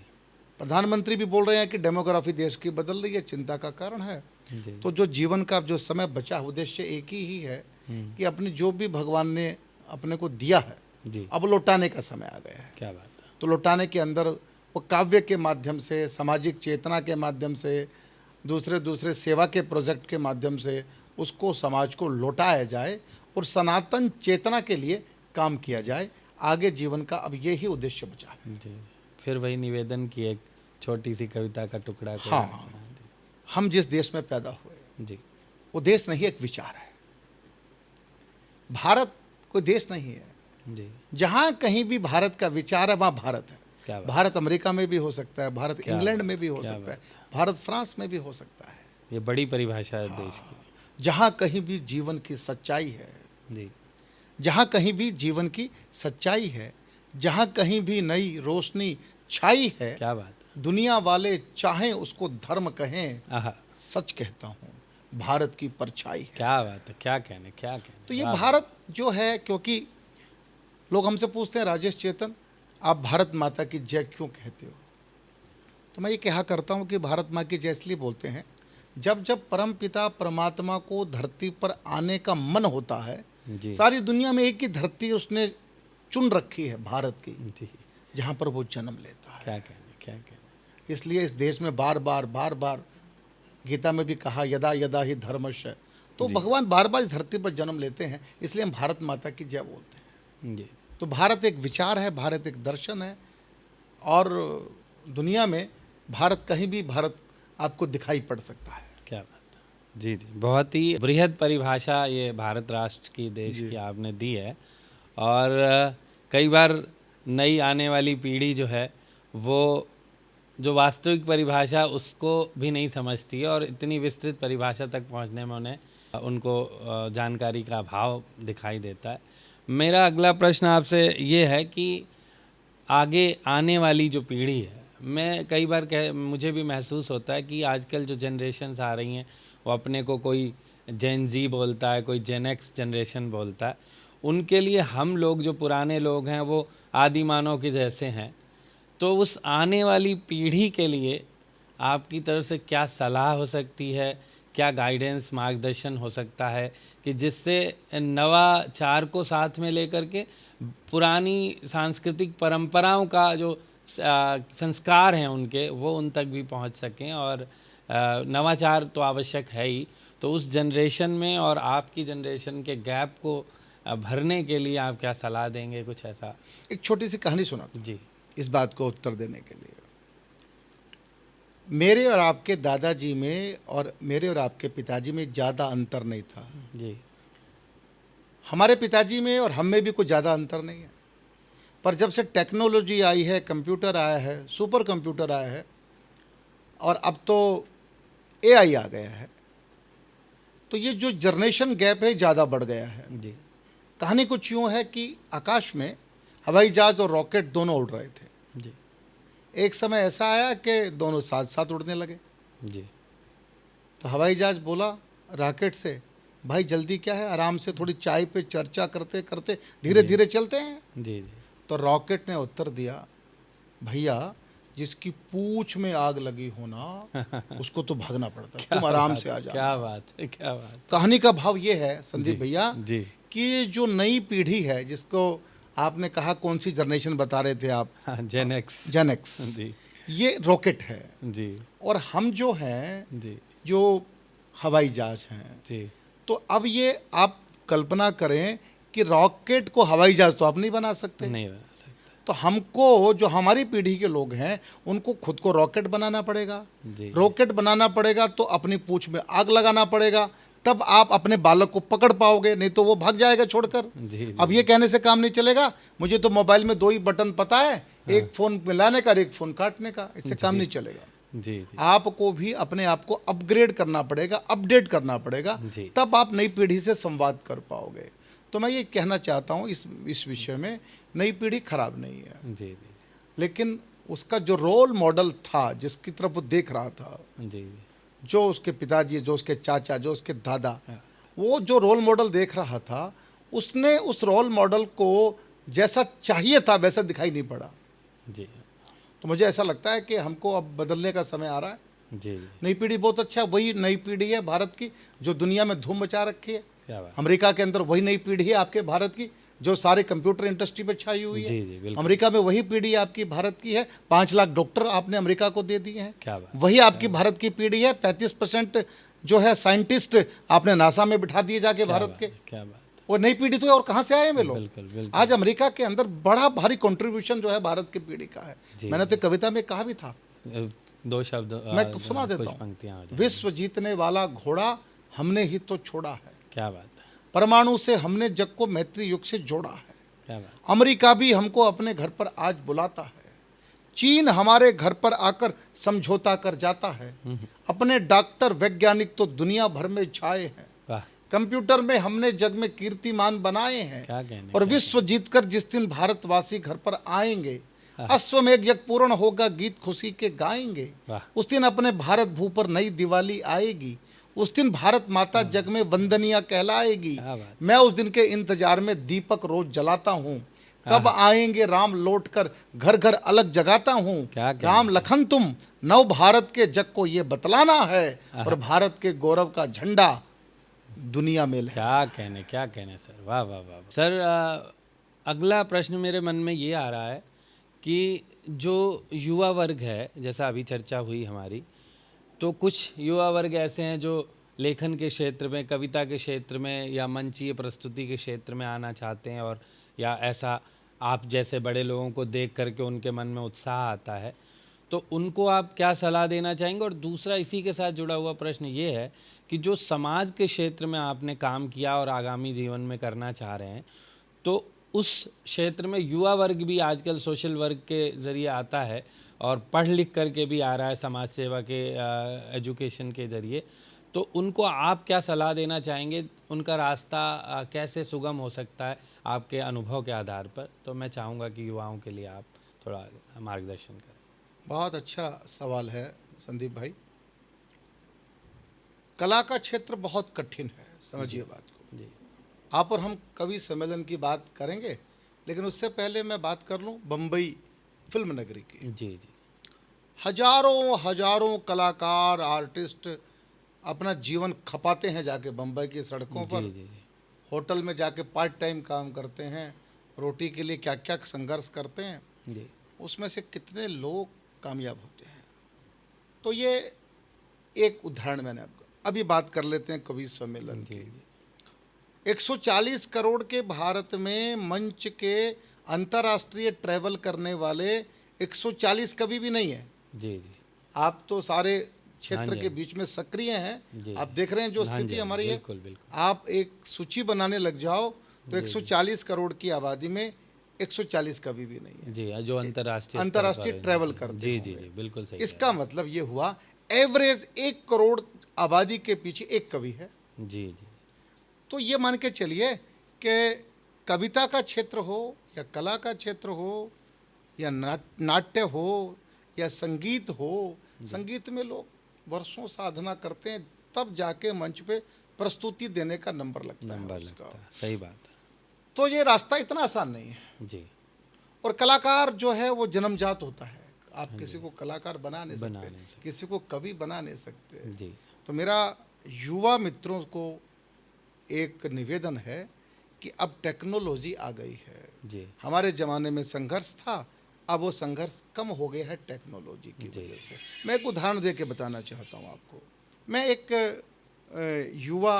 प्रधानमंत्री भी बोल रहे हैं कि डेमोग्राफी देश की बदल रही है, चिंता का कारण है। जी तो जो जीवन का जो समय बचा, उद्देश्य एक ही है कि अपने जो भी भगवान ने अपने को दिया है, जी अब लौटाने का समय आ गया है। क्या बात है। तो लौटाने के अंदर वो काव्य के माध्यम से, सामाजिक चेतना के माध्यम से, दूसरे सेवा के प्रोजेक्ट के माध्यम से उसको समाज को लौटाया जाए और सनातन चेतना के लिए काम किया जाए। आगे जीवन का अब यही उद्देश्य बचा है। जी, फिर वही निवेदन की एक छोटी सी कविता का टुकड़ा कोई हाँ, अच्छा, हम जिस देश में पैदा हुए, जी वो देश नहीं, एक विचार है। भारत कोई देश नहीं है। जी जहाँ कहीं भी भारत का विचार है, वहाँ भारत है। क्या बात। भारत अमेरिका में भी हो सकता है, भारत क्या इंग्लैंड बात, में भी हो क्या सकता है, भारत फ्रांस में भी हो सकता है। ये बड़ी परिभाषा है देश की। जहाँ कहीं भी जीवन की सच्चाई है, जी जहाँ कहीं भी जीवन की सच्चाई है, जहाँ कहीं भी नई रोशनी छाई है, क्या बात है। दुनिया वाले चाहें उसको धर्म कहें, आहा, सच कहता हूँ भारत की परछाई है। क्या बात है, क्या कहने, क्या कहने। तो ये वाह, भारत जो है, क्योंकि लोग हमसे पूछते हैं, राजेश चेतन आप भारत माता की जय क्यों कहते हो? तो मैं ये कहा करता हूँ कि भारत माँ की जय इसलिए बोलते हैं, जब जब परम पिता परमात्मा को धरती पर आने का मन होता है, जी सारी दुनिया में एक ही धरती उसने चुन रखी है, भारत की, जी, जहाँ पर वो जन्म लेता है। क्या कहने, क्या कहने। इसलिए इस देश में बार बार गीता में भी कहा, यदा यदा ही धर्मस्य। तो भगवान बार बार इस धरती पर जन्म लेते हैं, इसलिए हम भारत माता की जय बोलते हैं। जी तो भारत एक विचार है, भारत एक दर्शन है, और दुनिया में भारत कहीं भी भारत आपको दिखाई पड़ सकता है। क्या बात है। जी जी, बहुत ही बृहद परिभाषा ये भारत राष्ट्र की, देश की आपने दी है। और कई बार नई आने वाली पीढ़ी जो है वो जो वास्तविक परिभाषा उसको भी नहीं समझती है और इतनी विस्तृत परिभाषा तक पहुंचने में उनको जानकारी का अभाव दिखाई देता है। मेरा अगला प्रश्न आपसे ये है कि आगे आने वाली जो पीढ़ी है, मैं कई बार मुझे भी महसूस होता है कि आजकल जो जनरेशन्स आ रही हैं वो अपने को कोई जेन जी बोलता है, कोई जेन एक्स जनरेशन बोलता है। उनके लिए हम लोग जो पुराने लोग हैं वो आदिमानव के जैसे हैं। तो उस आने वाली पीढ़ी के लिए आपकी तरफ से क्या सलाह हो सकती है, क्या गाइडेंस मार्गदर्शन हो सकता है कि जिससे नवाचार को साथ में लेकर के पुरानी सांस्कृतिक परंपराओं का जो संस्कार हैं उनके, वो उन तक भी पहुंच सकें? और नवाचार तो आवश्यक है ही, तो उस जनरेशन में और आपकी जनरेशन के गैप को भरने के लिए आप क्या सलाह देंगे? कुछ ऐसा एक छोटी सी कहानी सुना जी, इस बात को उत्तर देने के लिए। मेरे और आपके दादाजी में और मेरे और आपके पिताजी में ज़्यादा अंतर नहीं था जी, हमारे पिताजी में और हम में भी कुछ ज़्यादा अंतर नहीं है। पर जब से टेक्नोलॉजी आई है, कंप्यूटर आया है, सुपर कंप्यूटर आया है और अब तो एआई आ गया है, तो ये जो जनरेशन गैप है ज़्यादा बढ़ गया है। जी, कहानी कुछ यूँ है कि आकाश में हवाई जहाज़ और रॉकेट दोनों उड़ रहे थे। जी, एक समय ऐसा आया कि दोनों साथ साथ उड़ने लगे। जी, तो हवाई जहाज़ बोला रॉकेट से, भाई जल्दी क्या है, आराम से थोड़ी चाय पे चर्चा करते करते धीरे धीरे चलते हैं। जी, जी, तो रॉकेट ने उत्तर दिया, भैया जिसकी पूंछ में आग लगी होना उसको तो भागना पड़ता है, तुम आराम से आ जाओ। क्या बात है, क्या बात। कहानी का भाव ये है संदीप भैया जी, कि ये जो नई पीढ़ी है, जिसको आपने कहा कौन सी जनरेशन बता रहे थे आप, हाँ, जेन एक्स, जेन एक्स, जी, ये रॉकेट है जी, और हम जो हैं जी, जो हवाई जहाज हैं। जी, तो अब ये आप कल्पना करें कि रॉकेट को हवाई जहाज तो आप नहीं बना सकते, नहीं बना सकता। तो हमको जो हमारी पीढ़ी के लोग हैं उनको खुद को रॉकेट बनाना पड़ेगा। जी, रॉकेट बनाना पड़ेगा तो अपनी पूंछ में आग लगाना पड़ेगा, तब आप अपने बालक को पकड़ पाओगे, नहीं तो वो भाग जाएगा छोड़कर। जी, जी, अब ये कहने से काम नहीं चलेगा, मुझे तो मोबाइल में 2 ही बटन पता है, एक फ़ोन मिलाने का और एक फ़ोन काटने का, इससे काम नहीं चलेगा। जी, जी, आपको भी अपने आप को अपग्रेड करना पड़ेगा, अपडेट करना पड़ेगा, जी, तब आप नई पीढ़ी से संवाद कर पाओगे। तो मैं ये कहना चाहता हूँ इस विषय में, नई पीढ़ी खराब नहीं है, जी, जी, लेकिन उसका जो रोल मॉडल था, जिसकी तरफ वो देख रहा था, जी, जो उसके पिताजी, जो उसके चाचा, जो उसके दादा, वो जो रोल मॉडल देख रहा था, उसने उस रोल मॉडल को जैसा चाहिए था वैसा दिखाई नहीं पड़ा। जी, तो मुझे ऐसा लगता है कि हमको अब बदलने का समय आ रहा है। जी, जी, नई पीढ़ी बहुत अच्छा है, वही नई पीढ़ी है भारत की जो दुनिया में धूम मचा रखी है। क्या बात। अमेरिका के अंदर वही नई पीढ़ी है आपके भारत की जो सारे कंप्यूटर इंडस्ट्री पे छाई हुई है। जी, जी, बिल्कुल। अमेरिका में वही पीढ़ी आपकी भारत की है, 5 लाख डॉक्टर आपने अमेरिका को दे दिए हैं। क्या बात। वही आपकी भारत की पीढ़ी है, 35% जो है साइंटिस्ट आपने नासा में बिठा दिए जाके भारत के। क्या बात। वो नई पीढ़ी तो है, और कहाँ से आए हैं वे लोग? बिल्कुल, बिल्कुल। आज अमेरिका के अंदर बड़ा भारी कंट्रीब्यूशन जो है भारत की पीढ़ी का है। जी, मैंने तो कविता में कहा भी था, 2 शब्द मैं सुना देता कुछ हूँ, पंक्तियां हो जाएं। विश्व जीतने वाला घोड़ा हमने ही तो छोड़ा है, क्या बात है, परमाणु से हमने जग को मैत्री युग से जोड़ा है, क्या बात। अमेरिका भी हमको अपने घर पर आज बुलाता है, चीन हमारे घर पर आकर समझौता कर जाता है, अपने डॉक्टर वैज्ञानिक तो दुनिया भर में छाए हैं, वाह, कंप्यूटर में हमने जग में कीर्तिमान बनाए हैं, क्या कहने। और विश्व जीतकर जिस दिन भारतवासी घर पर आएंगे, अश्वमेघ यज्ञ पूर्ण होगा, गीत खुशी के गाएंगे, वाह। उस दिन अपने भारत भू पर नई दिवाली आएगी, उस दिन भारत माता जग में वंदनिया कहलाएगी। क्या बात। मैं उस दिन के इंतजार में दीपक रोज जलाता हूँ, कब आएंगे राम लौट कर घर घर अलग जगाता हूँ, क्या कहने। राम लखन तुम नव भारत के जग को ये बतलाना है, और भारत के गौरव का झंडा दुनिया में लहराना। क्या कहने सर, वाह वाह वाह। सर अगला प्रश्न मेरे मन में ये आ रहा है कि जो युवा वर्ग है, जैसा अभी चर्चा हुई हमारी, तो कुछ युवा वर्ग ऐसे हैं जो लेखन के क्षेत्र में, कविता के क्षेत्र में या मंचीय प्रस्तुति के क्षेत्र में आना चाहते हैं, और या ऐसा आप जैसे बड़े लोगों को देख करके उनके मन में उत्साह आता है, तो उनको आप क्या सलाह देना चाहेंगे? और दूसरा इसी के साथ जुड़ा हुआ प्रश्न ये है कि जो समाज के क्षेत्र में आपने काम किया और आगामी जीवन में करना चाह रहे हैं, तो उस क्षेत्र में युवा वर्ग भी आजकल सोशल वर्क के ज़रिए आता है और पढ़ लिख करके भी आ रहा है समाज सेवा के एजुकेशन के ज़रिए, तो उनको आप क्या सलाह देना चाहेंगे? उनका रास्ता कैसे सुगम हो सकता है आपके अनुभव के आधार पर? तो मैं चाहूँगा कि युवाओं के लिए आप थोड़ा मार्गदर्शन करें। बहुत अच्छा सवाल है संदीप भाई। कला का क्षेत्र बहुत कठिन है, समझिए बात को। जी आप और हम कवि सम्मेलन की बात करेंगे, लेकिन उससे पहले मैं बात कर लूं बम्बई फिल्म नगरी की। जी जी हजारों हजारों कलाकार, आर्टिस्ट अपना जीवन खपाते हैं जाके बम्बई की सड़कों पर। जी जी होटल में जाके पार्ट टाइम काम करते हैं, रोटी के लिए क्या क्या संघर्ष करते हैं। जी उसमें से कितने लोग कामयाब होते हैं। तो ये एक उदाहरण मैंने आपको। अभी बात कर लेते हैं कवि सम्मेलन जी की। 140 करोड़ के भारत में मंच के अंतर्राष्ट्रीय ट्रैवल करने वाले 140 कवि भी नहीं है। जी जी आप तो सारे हाँ क्षेत्र जी, के हाँ बीच में सक्रिय हैं, जी आप देख रहे हैं जो हाँ स्थिति जी, हमारी है। बिल्कुल बिल्कुल। आप एक सूची बनाने लग जाओ तो 140 करोड़ की आबादी में 140 कवि भी नहीं है जी जो अंतर्राष्ट्रीय स्तर अंतर्राष्ट्रीय पर ट्रैवल जी, करते जी जी होंगे। जी बिल्कुल सही इसका मतलब ये हुआ एवरेज 1 करोड़ आबादी के पीछे एक कवि है। जी जी तो ये मान के चलिए कि कविता का क्षेत्र हो या कला का क्षेत्र हो या नाट्य हो या संगीत हो, संगीत में लोग वर्षों साधना करते हैं, तब जाके मंच पे प्रस्तुति देने का नंबर लगता है उसका। लगता है, सही बात तो ये रास्ता इतना आसान नहीं है। है। जी और कलाकार जो है वो जन्मजात होता है। आप किसी को कलाकार बना नहीं बना सकते, नहीं सकते। किसी को कवि बना नहीं सकते। जी तो मेरा युवा मित्रों को एक निवेदन है कि अब टेक्नोलॉजी आ गई है। जी हमारे ज़माने में संघर्ष था, अब वो संघर्ष कम हो गया है टेक्नोलॉजी की जी। वजह से। मैं एक उदाहरण दे के बताना चाहता हूँ आपको। मैं एक युवा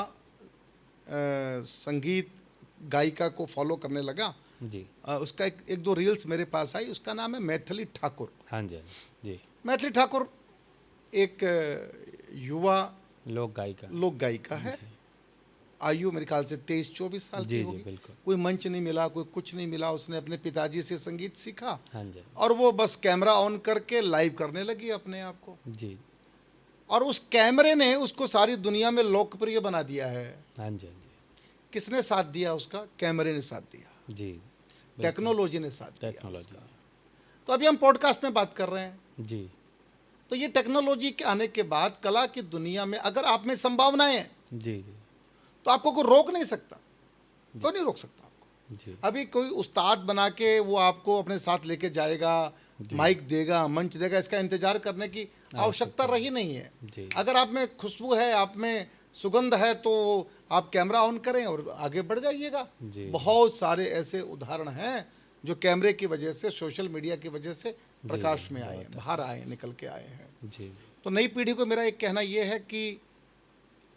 संगीत गायिका को फॉलो करने लगा। जी उसका एक दो रील्स मेरे पास आई। उसका नाम है मैथिली ठाकुर। हाँ जी जी मैथिली ठाकुर एक युवा लोक गायिका। लोक गायिका है। आयु मेरे ख्याल से 23-24 साल की जी जी होगी। बिल्कुल। कोई मंच नहीं मिला, कोई कुछ नहीं मिला। उसने अपने पिताजी से संगीत सीखा हाँ जी और वो बस कैमरा ऑन करके लाइव करने लगी अपने आप को। जी और उस कैमरे ने उसको सारी दुनिया में लोकप्रिय बना दिया है। हाँ जी हाँ किसने साथ दिया उसका? कैमरे ने साथ दिया, जी टेक्नोलॉजी ने साथ दिया टेक्नोलॉजी। उसका। तो अभी हम पॉडकास्ट में बात कर रहे हैं। जी तो ये टेक्नोलॉजी के आने के बाद कला की दुनिया में अगर आप में संभावनाएं हैं जी जी तो आपको कोई रोक नहीं सकता, कोई नहीं रोक सकता आपको। जी अभी कोई उस्ताद बना के वो आपको अपने साथ लेके जाएगा, माइक देगा, मंच देगा, इसका इंतजार करने की आवश्यकता रही नहीं है। जी अगर आप में खुशबू है, आप में सुगंध है, तो आप कैमरा ऑन करें और आगे बढ़ जाइएगा। जी बहुत सारे ऐसे उदाहरण हैं जो कैमरे की वजह से, सोशल मीडिया की वजह से प्रकाश में आए हैं, बाहर आए हैं, निकल के आए हैं। जी तो नई पीढ़ी को मेरा एक कहना यह है कि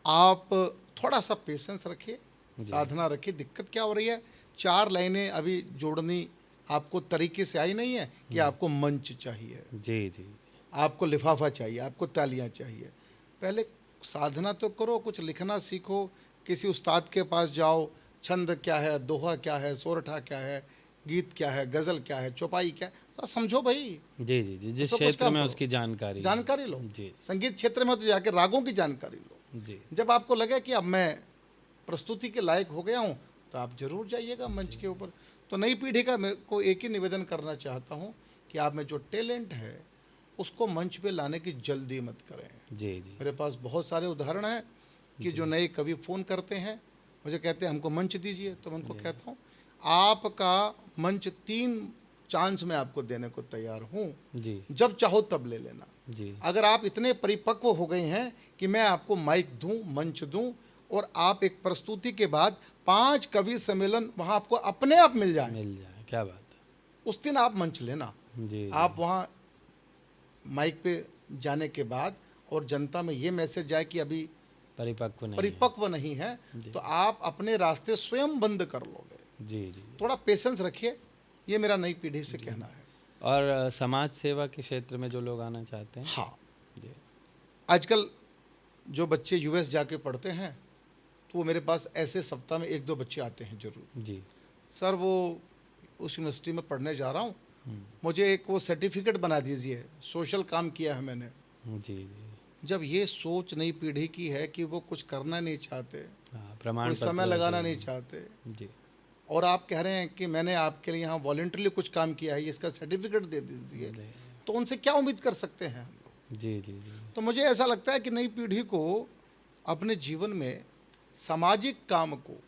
आप थोड़ा सा पेशेंस रखिए, साधना रखिए। दिक्कत क्या हो रही है? 4 लाइनें अभी जोड़नी आपको तरीके से आई नहीं है कि आपको मंच चाहिए, जी जी आपको लिफाफा चाहिए, आपको तालियां चाहिए। पहले साधना तो करो, कुछ लिखना सीखो, किसी उस्ताद के पास जाओ। छंद क्या है, दोहा क्या है, सोरठा क्या है, गीत क्या है, गज़ल क्या है, चौपाई क्या है, तो समझो भाई। जी जी जी जिस उसको कुछ क्षेत्र काम में करो। उसकी जानकारी जानकारी लो। जी संगीत क्षेत्र में तो जाके रागों की जानकारी लो। जी जब आपको लगे कि अब मैं प्रस्तुति के लायक हो गया हूँ तो आप जरूर जाइएगा मंच के ऊपर। तो नई पीढ़ी का मैं को एक ही निवेदन करना चाहता हूँ कि आप में जो टैलेंट है उसको मंच पे लाने की जल्दी मत करें। जी जी मेरे पास बहुत सारे उदाहरण हैं कि जो नए कवि फ़ोन करते हैं, मुझे कहते हैं हमको मंच दीजिए। तो मैं उनको कहता हूँ आपका मंच 3 चांस में आपको देने को तैयार हूँ, जी जब चाहो तब ले लेना। जी अगर आप इतने परिपक्व हो गए हैं कि मैं आपको माइक दूं, मंच दूं और आप एक प्रस्तुति के बाद 5 कवि सम्मेलन वहाँ आपको अपने आप मिल जाए, मिल जाए, क्या बात उस दिन आप मंच लेना। है। जी आप वहाँ माइक पे जाने के बाद और जनता में ये मैसेज जाए कि अभी परिपक्व नहीं परिपक्व नहीं है, तो आप अपने रास्ते स्वयं बंद कर लोगे। है। जी जी थोड़ा पेशेंस रखिए, ये मेरा नई पीढ़ी से कहना है। और समाज सेवा के क्षेत्र में जो लोग आना चाहते हैं। हाँ, जी आजकल जो बच्चे यूएस जाके पढ़ते हैं तो वो मेरे पास ऐसे सप्ताह में 1-2 बच्चे आते हैं जरूर। जी सर वो उस यूनिवर्सिटी में पढ़ने जा रहा हूँ मुझे एक वो सर्टिफिकेट बना दीजिए, सोशल काम किया है मैंने। जी जी। जब ये सोच नई पीढ़ी की है कि वो कुछ करना नहीं चाहते, हाँ, प्रमाण कोई समय पत्र लगाना जो- नहीं चाहते, जी और आप कह रहे हैं कि मैंने आपके लिए यहाँ वॉलंटरली कुछ काम किया है, इसका सर्टिफिकेट दे दीजिए, जी तो उनसे क्या उम्मीद कर सकते हैं हम लोग? जी जी जी। तो मुझे ऐसा लगता है कि नई पीढ़ी को अपने जीवन में सामाजिक काम को,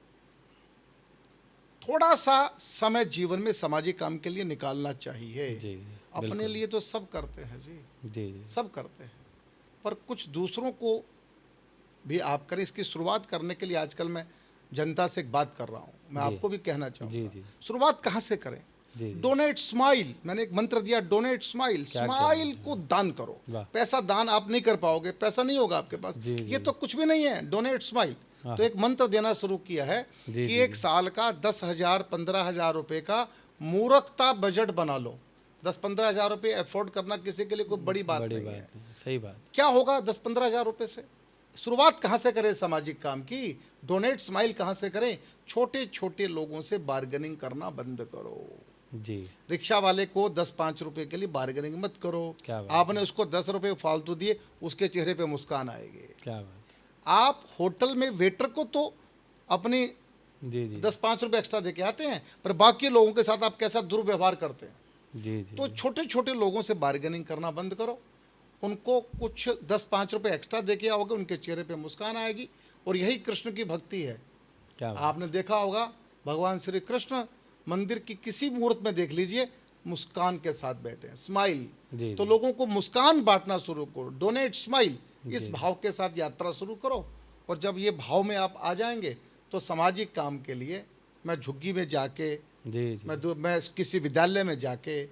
थोड़ा सा समय जीवन में सामाजिक काम के लिए निकालना चाहिए। जी अपने बिल्कुल। लिए तो सब करते हैं जी, जी जी सब करते हैं, पर कुछ दूसरों को भी आप करें। इसकी शुरुआत करने के लिए आजकल मैं जनता से एक बात कर रहा हूँ, मैं जी। आपको भी कहना जी चाहूँगा, जी शुरुआत कहाँ से करें? जी जी। डोनेट स्माइल, मैंने एक मंत्र दिया, डोनेट स्माइल। क्या स्माइल को दान करो। वाह। पैसा दान आप नहीं कर पाओगे, पैसा नहीं होगा आपके पास, जी, जी। ये तो कुछ भी नहीं है। डोनेट स्माइल, हाँ। तो एक मंत्र देना शुरू किया है जी, कि जी, एक साल का 10,000 15,000 रुपए का मूर्खता बजट बना लो। 10-15,000 रुपये अफोर्ड करना किसी के लिए कोई बड़ी बात बड़ी नहीं बात है। नहीं, सही बात। क्या होगा 10-15,000 रुपये से? शुरुआत कहाँ से करें सामाजिक काम की? डोनेट स्माइल कहाँ से करें? छोटे छोटे लोगों से बार्गेनिंग करना बंद करो। जी रिक्शा वाले को 10-5 रुपए के लिए बार्गेनिंग मत करो। क्या बात आपने उसको 10 रुपए फालतू दिए, उसके चेहरे पे मुस्कान आएगी। क्या बात। आप होटल में वेटर को तो अपनी जी जी 10-5 रुपए एक्स्ट्रा दे के आते हैं, पर बाकी लोगों के साथ आप कैसा दुर्व्यवहार करते हैं। जी जी। तो छोटे छोटे लोगों से बार्गेनिंग करना बंद करो। उनको कुछ 10-5 रुपए एक्स्ट्रा दे के आओगे, उनके चेहरे पे मुस्कान आएगी, और यही कृष्ण की भक्ति है। क्या बात। आपने देखा होगा भगवान श्री कृष्ण मंदिर की किसी मुहूर्त में देख लीजिए, मुस्कान के साथ बैठे हैं, स्माइल। जी तो जी। लोगों को मुस्कान बांटना शुरू करो, डोनेट स्माइल, इस भाव के साथ यात्रा शुरू करो। और जब ये भाव में आप आ जाएंगे तो सामाजिक काम के लिए, मैं झुग्गी में जाके, जी जी मैं किसी विद्यालय में जाके,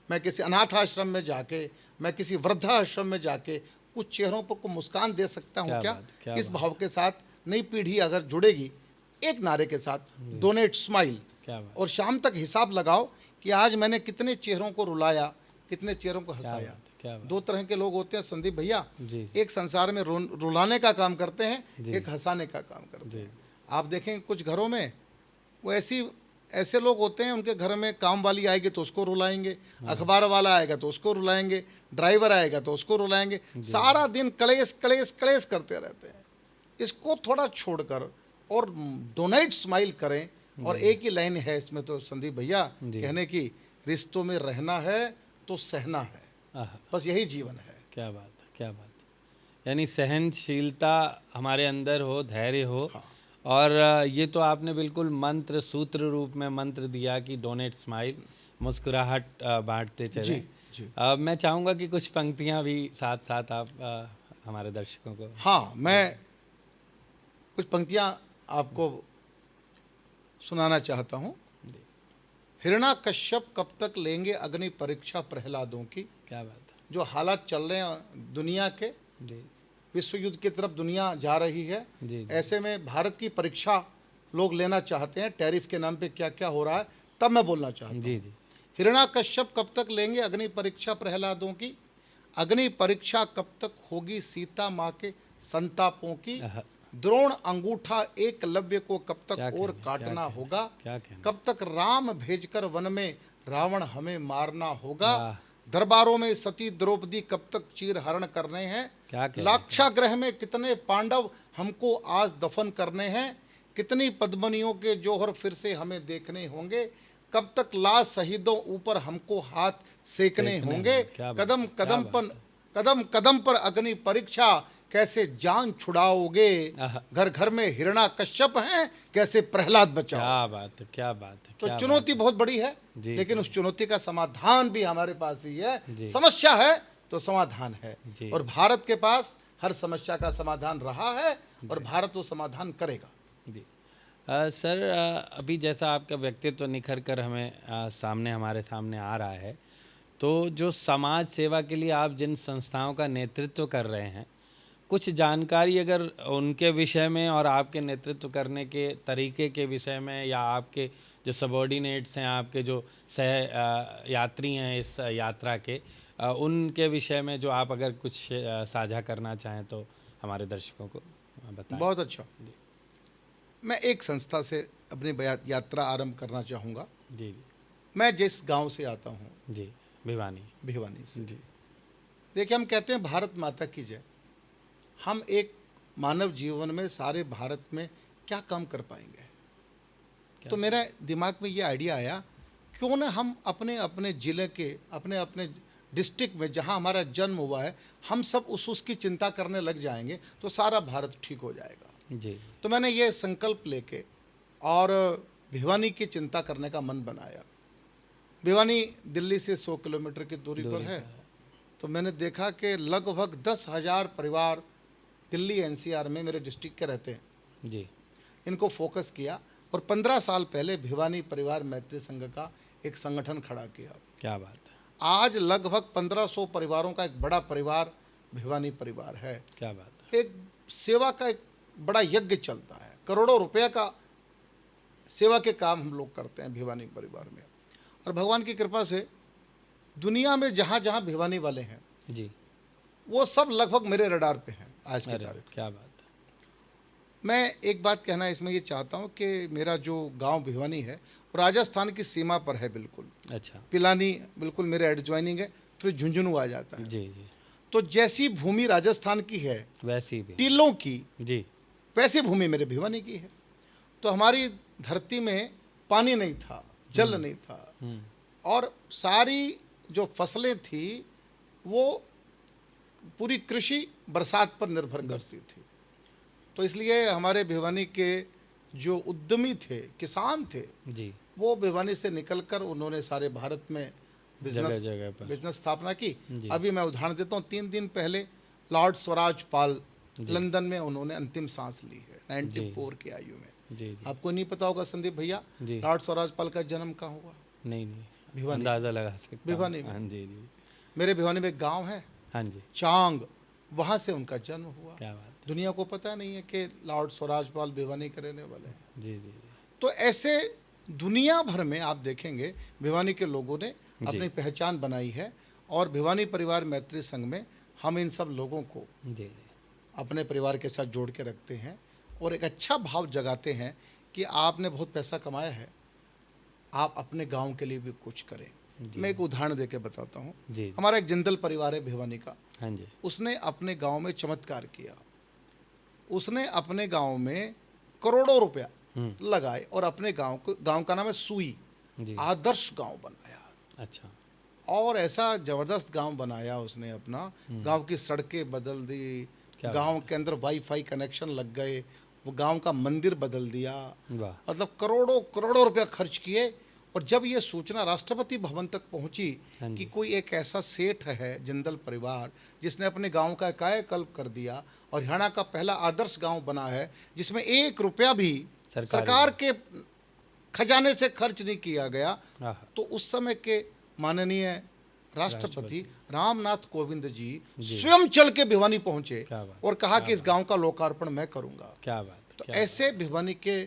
मैं किसी अनाथ आश्रम में जाके, मैं किसी वृद्धाश्रम में जाके कुछ चेहरों पर को मुस्कान दे सकता हूँ क्या क्या? बात, क्या इस बात। भाव के साथ नई पीढ़ी अगर जुड़ेगी एक नारे के साथ, डोनेट स्माइल, क्या बात। और शाम तक हिसाब लगाओ कि आज मैंने कितने चेहरों को रुलाया, कितने चेहरों को हंसाया। क्या बात। दो तरह के लोग होते हैं संदीप भैया, जी एक संसार में रुलाने का काम करते हैं, जी। एक हंसाने का काम करते जी। हैं। आप देखें कुछ घरों में वो ऐसे लोग होते हैं, उनके घर में काम वाली आएगी तो उसको रुलाएंगे, अखबार वाला आएगा तो उसको रुलाएंगे, ड्राइवर आएगा तो उसको रुलाएंगे, सारा दिन कलेश कलेश कलेश करते रहते हैं। इसको थोड़ा छोड़कर और डोनेट स्माइल करें। और एक ही लाइन है इसमें तो संदीप भैया कहने की, रिश्तों में रहना है तो सहना है, आह, बस यही जीवन है। क्या बात है, क्या बात है। यानी सहनशीलता हमारे अंदर हो, धैर्य हो। हाँ। और ये तो आपने बिल्कुल मंत्र सूत्र रूप में मंत्र दिया कि डोनेट स्माइल, मुस्कुराहट बांटते चले। जी जी। मैं चाहूँगा कि कुछ पंक्तियाँ भी साथ साथ आप हमारे दर्शकों को। हाँ, मैं कुछ पंक्तियाँ आपको सुनाना चाहता हूँ। हिरण्याकश्यप कब तक लेंगे अग्नि परीक्षा प्रहलादों की। क्या बात है। जो हालात चल रहे हैं दुनिया के, जी विश्व युद्ध की तरफ दुनिया जा रही है, जी जी ऐसे में भारत की परीक्षा लोग लेना चाहते हैं, टैरिफ के नाम पे क्या क्या हो रहा है, तब मैं बोलना चाहता हूँ। जी जी। हिरण्याकश्यप कब तक लेंगे अग्नि परीक्षा प्रहलादों की, अग्नि परीक्षा कब तक होगी सीता माँ के संतापों की, आह, द्रोण अंगूठा एकलव्य को कब क्या तक और कहने, काटना क्या कहने, होगा, क्या कहना। कब तक राम भेजकर वन में रावण हमें मारना होगा, वाह। दरबारों में सती द्रौपदी कब तक चीर हरण करने हैं, क्या कहना। लाक्षागृह में कितने पांडव हमको आज दफन करने हैं, कितनी पद्मनियों के जौहर फिर से हमें देखने होंगे, कब तक लाश शहीदों ऊपर हमको हाथ सेकने होंगे, क्या बात, कदम क्या कदम बात। पर कदम कदम पर अग्नि परीक्षा, कैसे जान छुड़ाओगे, आह, घर घर में हिरण्याकश्यप हैं, कैसे प्रहलाद बचाओ। क्या बात है, क्या बात है। तो क्या चुनौती बहुत बड़ी है, जी, लेकिन उस चुनौती का समाधान भी हमारे पास ही है। जी। समस्या है तो समाधान है, जी। और भारत के पास हर समस्या का समाधान रहा है, और भारत वो समाधान करेगा। जी सर, अभी जैसा आपका व्यक्तित्व निखर कर हमें हमारे सामने आ रहा है, तो जो समाज सेवा के लिए आप जिन संस्थाओं का नेतृत्व कर रहे हैं, कुछ जानकारी अगर उनके विषय में और आपके नेतृत्व करने के तरीके के विषय में, या आपके जो सबॉर्डिनेट्स हैं, आपके जो सह यात्री हैं इस यात्रा के, उनके विषय में जो आप अगर कुछ साझा करना चाहें तो हमारे दर्शकों को बताएं। बहुत अच्छा। मैं एक संस्था से अपनी यात्रा आरंभ करना चाहूँगा। जी मैं जिस गांव से आता हूँ, जी, भिवानी। भिवानी से, जी, देखिए हम कहते हैं भारत माता की जय। हम एक मानव जीवन में सारे भारत में क्या काम कर पाएंगे? तो मेरे दिमाग में ये आइडिया आया, क्यों ना हम अपने अपने ज़िले के, अपने अपने डिस्ट्रिक्ट में जहाँ हमारा जन्म हुआ है, हम सब उसकी चिंता करने लग जाएंगे तो सारा भारत ठीक हो जाएगा। जी, तो मैंने ये संकल्प लेके और भिवानी की चिंता करने का मन बनाया। भिवानी दिल्ली से 100 किलोमीटर की दूरी पर है। तो मैंने देखा कि लगभग 10,000 परिवार दिल्ली एनसीआर में मेरे डिस्ट्रिक्ट के रहते हैं। जी, इनको फोकस किया और 15 साल पहले भिवानी परिवार मैत्री संघ का एक संगठन खड़ा किया। क्या बात है, आज लगभग 1500 परिवारों का एक बड़ा परिवार भिवानी परिवार है। क्या बात है। एक सेवा का एक बड़ा यज्ञ चलता है, करोड़ों रुपए का सेवा के काम हम लोग करते हैं भिवानी परिवार में। और भगवान की कृपा से दुनिया में जहाँ जहाँ भिवानी वाले हैं, जी, वो सब लगभग मेरे रडार पे हैं आज के अरे तारीख। क्या बात है। मैं एक बात कहना इसमें ये चाहता हूँ कि मेरा जो गांव भिवानी है वो राजस्थान की सीमा पर है बिल्कुल। अच्छा, पिलानी बिल्कुल मेरे एडजॉइनिंग है, फिर झुंझुनू आ जाता है। जी, जी, तो जैसी भूमि राजस्थान की है वैसी भी। टीलों की, जी, वैसी भूमि मेरे भिवानी की है। तो हमारी धरती में पानी नहीं था, जल नहीं था, और सारी जो फसलें थी वो पूरी कृषि बरसात पर निर्भर करती थी। तो इसलिए हमारे भिवानी के जो उद्यमी थे, किसान थे, जी, वो भिवानी से निकलकर उन्होंने सारे भारत में जगह जगह पर। बिजनेस स्थापना की। जी। अभी मैं उदाहरण देता हूँ, 3 दिन पहले लॉर्ड स्वराज पाल लंदन में उन्होंने अंतिम सांस ली है 94 की आयु में। जी, जी, आपको नहीं पता होगा संदीप भैया, जी, लॉर्ड स्वराज पाल का जन्म कहाँ हुआ? नहीं, नहीं, भिवानी। अंदाज़ा लगा सकता हूँ। भिवानी में। हाँ जी, जी, मेरे भिवानी में एक गाँव है हाँ जी, चांग, वहाँ से उनका जन्म हुआ। क्या बात दुनिया को पता नहीं है कि लॉर्ड स्वराज पाल भिवानी के रहने वाले हैं। है। जी, जी, जी, तो ऐसे दुनिया भर में आप देखेंगे भिवानी के लोगों ने अपनी पहचान बनाई है। और भिवानी परिवार मैत्री संघ में हम इन सब लोगों को जी, जी, अपने परिवार के साथ जोड़ के रखते हैं और एक अच्छा भाव जगाते हैं कि आपने बहुत पैसा कमाया है, आप अपने गांव के लिए भी कुछ करें। मैं एक उदाहरण देके बताता हूँ। जी, हमारा एक जिंदल परिवार है भिवानी का, हाँ जी, उसने अपने गांव में चमत्कार किया। उसने अपने गांव में करोड़ों रुपया लगाए और अपने गांव का नाम है सुई, जी, आदर्श गांव बनाया। अच्छा, और ऐसा जबरदस्त गांव बनाया उसने अपना। गांव की सड़कें बदल दी, गांव के अंदर वाईफाई कनेक्शन लग गए, वो गांव का मंदिर बदल दिया। वाह, मतलब करोड़ों करोड़ों रुपया खर्च किए। और जब ये सूचना राष्ट्रपति भवन तक पहुंची कि कोई एक ऐसा सेठ है जिंदल परिवार जिसने अपने गांव का कायाकल्प कर दिया और हरियाणा का पहला आदर्श गांव बना है जिसमें 1 रुपया भी सरकार के खजाने से खर्च नहीं किया गया, तो उस समय के माननीय राष्ट्रपति रामनाथ कोविंद जी स्वयं चल के भिवानी पहुंचे और कहा कि इस गांव का लोकार्पण मैं करूंगा। क्या बात। तो ऐसे भिवानी के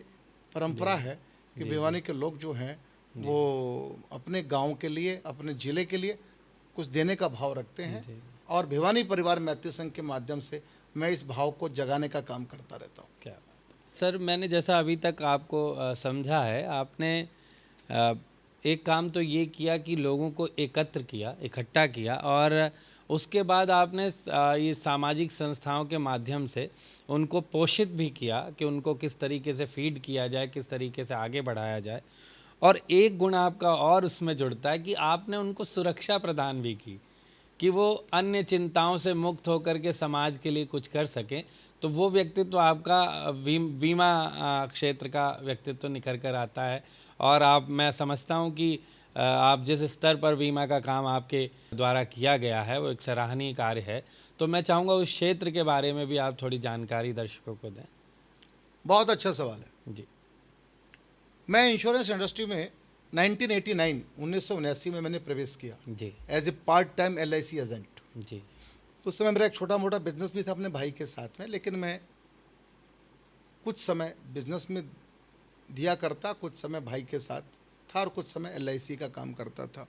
परंपरा है कि भिवानी के लोग जो हैं वो अपने गांव के लिए, अपने ज़िले के लिए कुछ देने का भाव रखते हैं। और भिवानी परिवार मैत्री संघ के माध्यम से मैं इस भाव को जगाने का काम करता रहता हूँ। क्या बात। सर, मैंने जैसा अभी तक आपको समझा है, आपने एक काम तो ये किया कि लोगों को एकत्र किया, इकट्ठा किया, और उसके बाद आपने ये सामाजिक संस्थाओं के माध्यम से उनको पोषित भी किया कि उनको किस तरीके से फीड किया जाए, किस तरीके से आगे बढ़ाया जाए। और एक गुण आपका और उसमें जुड़ता है कि आपने उनको सुरक्षा प्रदान भी की कि वो अन्य चिंताओं से मुक्त होकर के समाज के लिए कुछ कर सकें। तो वो व्यक्तित्व आपका बीमा क्षेत्र का व्यक्तित्व निखर कर आता है। और मैं समझता हूँ कि आप जिस स्तर पर बीमा का काम आपके द्वारा किया गया है वो एक सराहनीय कार्य है। तो मैं चाहूँगा उस क्षेत्र के बारे में भी आप थोड़ी जानकारी दर्शकों को दें। बहुत अच्छा सवाल है जी। मैं इंश्योरेंस इंडस्ट्री में 1979 में मैंने प्रवेश किया जी, as a part time LIC agent. जी, उस समय मेरा एक छोटा मोटा बिजनेस भी था अपने भाई के साथ में, लेकिन मैं कुछ समय बिजनेस में दिया करता, कुछ समय भाई के साथ था और कुछ समय LIC का काम करता था।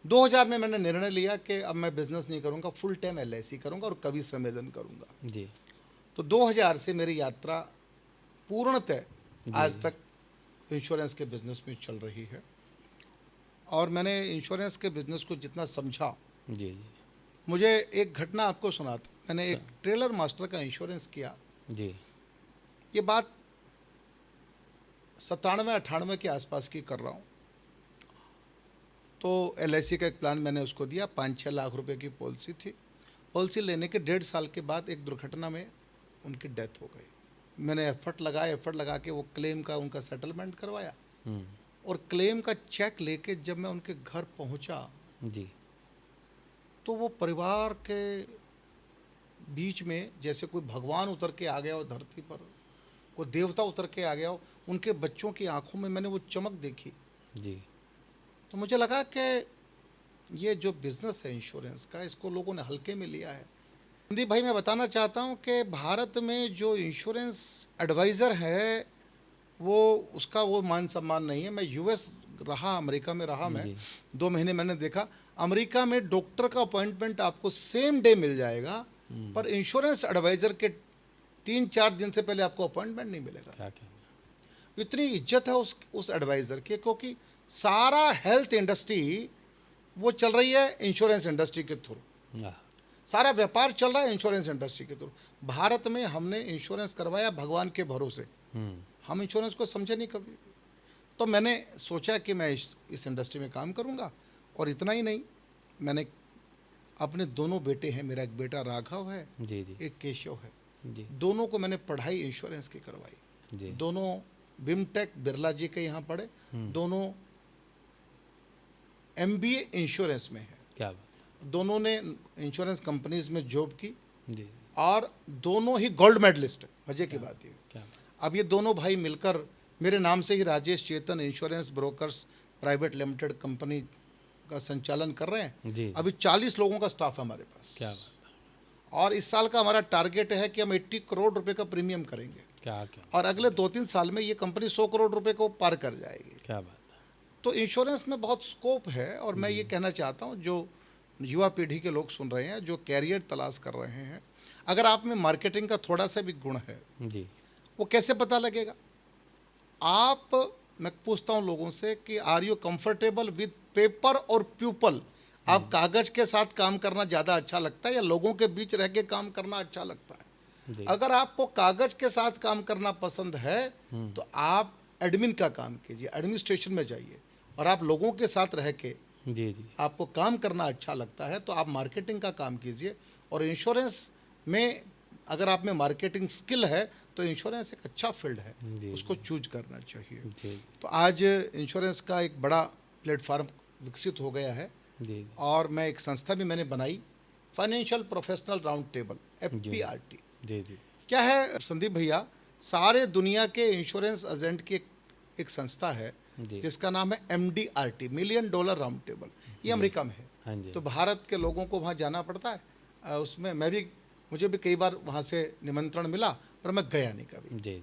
2000 में मैंने निर्णय लिया कि अब मैं बिजनेस नहीं करूंगा, फुल टाइम LIC करूंगा और कवि सम्मेलन करूंगा। जी, तो 2000 से मेरी यात्रा पूर्णतः आज तक इंश्योरेंस के बिजनेस में चल रही है। और मैंने इंश्योरेंस के बिजनेस को जितना समझा, जी जी मुझे एक घटना आपको सुनाता हूँ। मैंने एक ट्रेलर मास्टर का इंश्योरेंस किया। जी ये बात 97-98 के आसपास की कर रहा हूँ। तो LIC का एक प्लान मैंने उसको दिया, 5-6 लाख रुपए की पॉलिसी थी। पॉलिसी लेने के 1.5 साल के बाद एक दुर्घटना में उनकी डेथ हो गई। मैंने एफर्ट लगा के वो क्लेम का उनका सेटलमेंट करवाया, हम्म, और क्लेम का चेक लेके जब मैं उनके घर पहुंचा, जी तो वो परिवार के बीच में जैसे कोई भगवान उतर के आ गया हो धरती पर, कोई देवता उतर के आ गया हो। उनके बच्चों की आंखों में मैंने वो चमक देखी। जी तो मुझे लगा कि ये जो बिज़नेस है इंश्योरेंस का, इसको लोगों ने हल्के में लिया है। संदीप भाई, मैं बताना चाहता हूँ कि भारत में जो इंश्योरेंस एडवाइज़र है, वो उसका वो मान सम्मान नहीं है। मैं US रहा, अमेरिका में रहा, मैं जी 2 महीने मैंने देखा। अमेरिका में डॉक्टर का अपॉइंटमेंट आपको सेम डे मिल जाएगा, पर इंश्योरेंस एडवाइज़र के 3-4 दिन से पहले आपको अपॉइंटमेंट नहीं मिलेगा। क्या क्या इतनी इज्जत है उस एडवाइज़र की, क्योंकि सारा हेल्थ इंडस्ट्री वो चल रही है इंश्योरेंस इंडस्ट्री के थ्रू। हाँ, सारा व्यापार चल रहा है इंश्योरेंस इंडस्ट्री के थ्रू। भारत में हमने इंश्योरेंस करवाया भगवान के भरोसे। हम इंश्योरेंस को समझे नहीं कभी। तो मैंने सोचा कि मैं इस इंडस्ट्री में काम करूंगा। और इतना ही नहीं, मैंने अपने दोनों बेटे हैं, मेरा एक बेटा राघव है, जी जी एक केशव है, जी दोनों को मैंने पढ़ाई इंश्योरेंस की करवाई। जी दोनों बिमटेक बिरला जी के यहाँ पढ़े, दोनों MBA इंश्योरेंस में है, क्या बात दोनों ने इंश्योरेंस कंपनीज में जॉब की, जी और दोनों ही गोल्ड मेडलिस्ट है। मजे की बात ये, क्या बात अब ये दोनों भाई मिलकर मेरे नाम से ही Rajesh Chetan insurance brokers private limited company का संचालन कर रहे हैं। जी अभी 40 लोगों का स्टाफ है हमारे पास, क्या बात और इस साल का हमारा टारगेट है कि हम 80 करोड़ रुपए का प्रीमियम करेंगे, क्या क्या और अगले 2-3 साल में ये कंपनी 100 करोड़ रुपए को पार कर जाएगी। क्या बात तो इंश्योरेंस में बहुत स्कोप है। और मैं ये कहना चाहता हूँ, जो युवा पीढ़ी के लोग सुन रहे हैं, जो कैरियर तलाश कर रहे हैं, अगर आप में मार्केटिंग का थोड़ा सा भी गुण है, जी वो कैसे पता लगेगा? मैं पूछता हूँ लोगों से कि are you comfortable with paper और पीपल? आप कागज के साथ काम करना ज़्यादा अच्छा लगता है या लोगों के बीच रह के काम करना अच्छा लगता है? जी अगर आपको कागज के साथ काम करना पसंद है, तो आप एडमिन का काम कीजिए, एडमिनिस्ट्रेशन में जाइए। और आप लोगों के साथ रह के जी जी आपको काम करना अच्छा लगता है, तो आप मार्केटिंग का काम कीजिए। और इंश्योरेंस में अगर आप में मार्केटिंग स्किल है, तो इंश्योरेंस एक अच्छा फील्ड है, जी उसको चूज करना चाहिए। जी तो आज इंश्योरेंस का एक बड़ा प्लेटफार्म विकसित हो गया है, जी और मैं एक संस्था भी मैंने बनाई, financial professional round table, FPRT। जी जी क्या है संदीप भैया, सारे दुनिया के इंश्योरेंस एजेंट की एक संस्था है जी जिसका नाम है MDRT, million dollar round table. ये अमेरिका में है। हाँ जी तो भारत के लोगों को वहाँ जाना पड़ता है। उसमें मुझे भी कई बार वहाँ से निमंत्रण मिला, पर मैं गया नहीं कभी। जी जी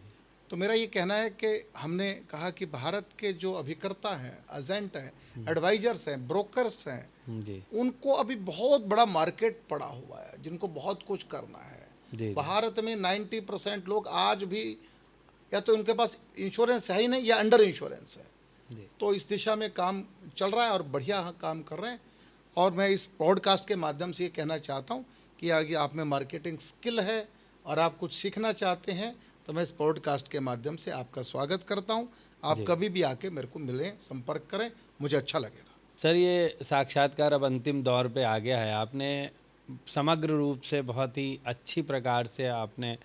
तो मेरा ये कहना है कि हमने कहा कि भारत के जो अभिकर्ता हैं, एजेंट हैं, एडवाइजर्स हैं, ब्रोकर्स हैं, जी उनको अभी बहुत बड़ा मार्केट पड़ा हुआ है, जिनको बहुत कुछ करना है। जी भारत में 90% लोग आज भी या तो उनके पास इंश्योरेंस है ही नहीं, या अंडर इंश्योरेंस है। जी तो इस दिशा में काम चल रहा है और बढ़िया काम कर रहे हैं। और मैं इस पॉडकास्ट के माध्यम से ये कहना चाहता हूँ कि आगे आप में मार्केटिंग स्किल है और आप कुछ सीखना चाहते हैं, तो मैं इस पॉडकास्ट के माध्यम से आपका स्वागत करता हूँ। आप कभी भी आके मेरे को मिलें, संपर्क करें, मुझे अच्छा लगेगा। सर, ये साक्षात्कार अब अंतिम दौर पे आ गया है। आपने समग्र रूप से बहुत ही अच्छी प्रकार से आपने